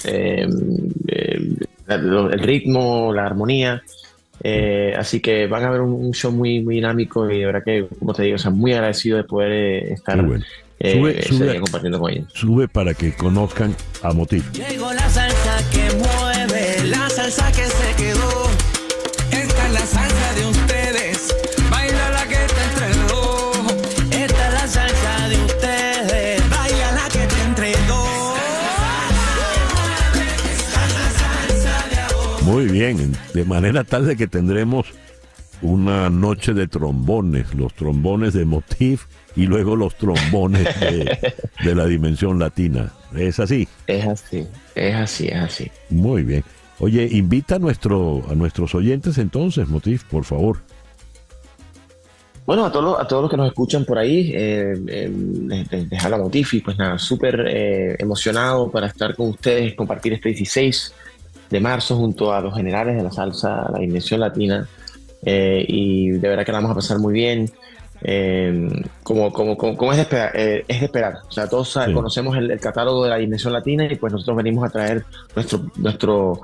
K: ritmo, la armonía. Así que van a ver un show muy, muy dinámico y de verdad que, como te digo, o sea, muy agradecido de poder estar compartiendo con ellos.
A: Sube para que conozcan a Motif.
L: Llegó la salsa que mueve, la salsa que se quedó. Esta es la salsa de ustedes, baila la que está entre dos. Esta es la salsa de ustedes, baila la que está entre dos.
A: Muy bien, de manera tal de que tendremos una noche de trombones, los trombones de Motif y luego los trombones de la Dimensión Latina. ¿Es así?
K: Es así, es así, es así.
A: Muy bien. Oye, invita a nuestros oyentes entonces, Motif, por favor.
K: Bueno, a todos los que nos escuchan por ahí, les habla Motif y pues nada, súper emocionado para estar con ustedes, compartir este 16 de marzo junto a los generales de la salsa, la Dimensión Latina, y de verdad que la vamos a pasar muy bien. Como es de esperar, o sea, todos conocemos el catálogo de la Dimensión Latina y pues nosotros venimos a traer nuestro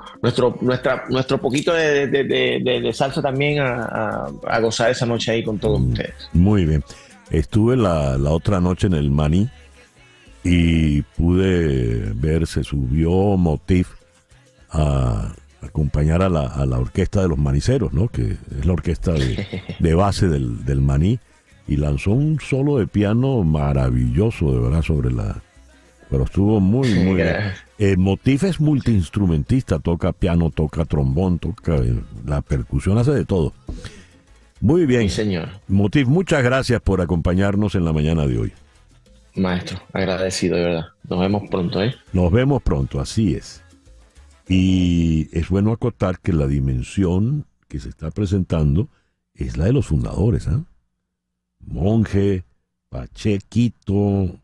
K: poquito de salsa también a gozar esa noche ahí con todos ustedes.
A: Muy bien. Estuve la otra noche en el Maní y pude ver, se subió Motif a acompañar a la orquesta de los maniceros, ¿no? Que es la orquesta de base del Maní. Y lanzó un solo de piano maravilloso, de verdad, pero estuvo muy bien. Motif es multiinstrumentista, toca piano, toca trombón, toca la percusión, hace de todo. Muy bien.
K: Sí, señor.
A: Motif, muchas gracias por acompañarnos en la mañana de hoy.
K: Maestro, agradecido, de verdad. Nos vemos pronto, ¿eh?
A: Nos vemos pronto, así es. Y es bueno acotar que la dimensión que se está presentando es la de los fundadores, ¿eh? Monje, Pachequito,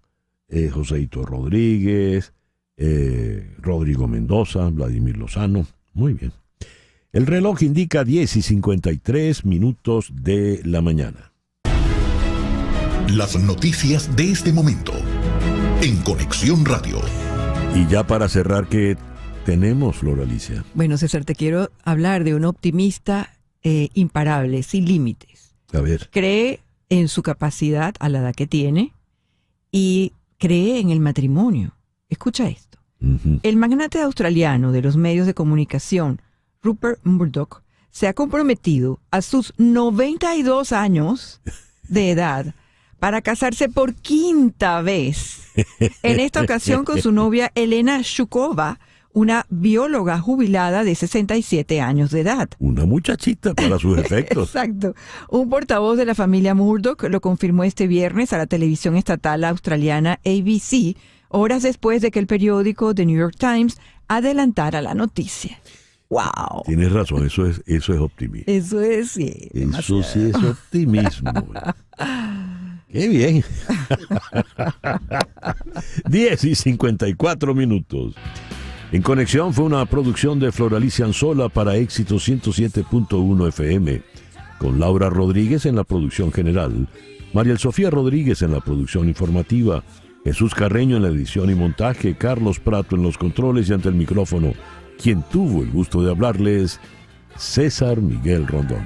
A: Joséito Rodríguez, Rodrigo Mendoza, Vladimir Lozano. Muy bien. El reloj indica 10:53 de la mañana.
B: Las noticias de este momento en Conexión Radio.
A: Y ya para cerrar, ¿qué tenemos, Flor Alicia?
H: Bueno, César, te quiero hablar de un optimista imparable, sin límites.
A: A ver.
H: Cree en su capacidad a la edad que tiene y cree en el matrimonio. Escucha esto.
A: Uh-huh.
H: El magnate australiano de los medios de comunicación, Rupert Murdoch, se ha comprometido a sus 92 años de edad para casarse por 5ª vez. En esta ocasión con su novia Elena Shukova, una bióloga jubilada de 67 años de edad.
A: Una muchachita para sus efectos.
H: Exacto. Un portavoz de la familia Murdoch lo confirmó este viernes a la televisión estatal australiana ABC, horas después de que el periódico The New York Times adelantara la noticia. ¡Wow!
A: Tienes razón, eso es optimismo.
H: Eso es, sí.
A: Eso sí es optimismo. ¡Qué bien! 10:54. En Conexión fue una producción de Flor Alicia Anzola para Éxito 107.1 FM, con Laura Rodríguez en la producción general, Mariel Sofía Rodríguez en la producción informativa, Jesús Carreño en la edición y montaje, Carlos Prato en los controles y ante el micrófono, quien tuvo el gusto de hablarles, César Miguel Rondón.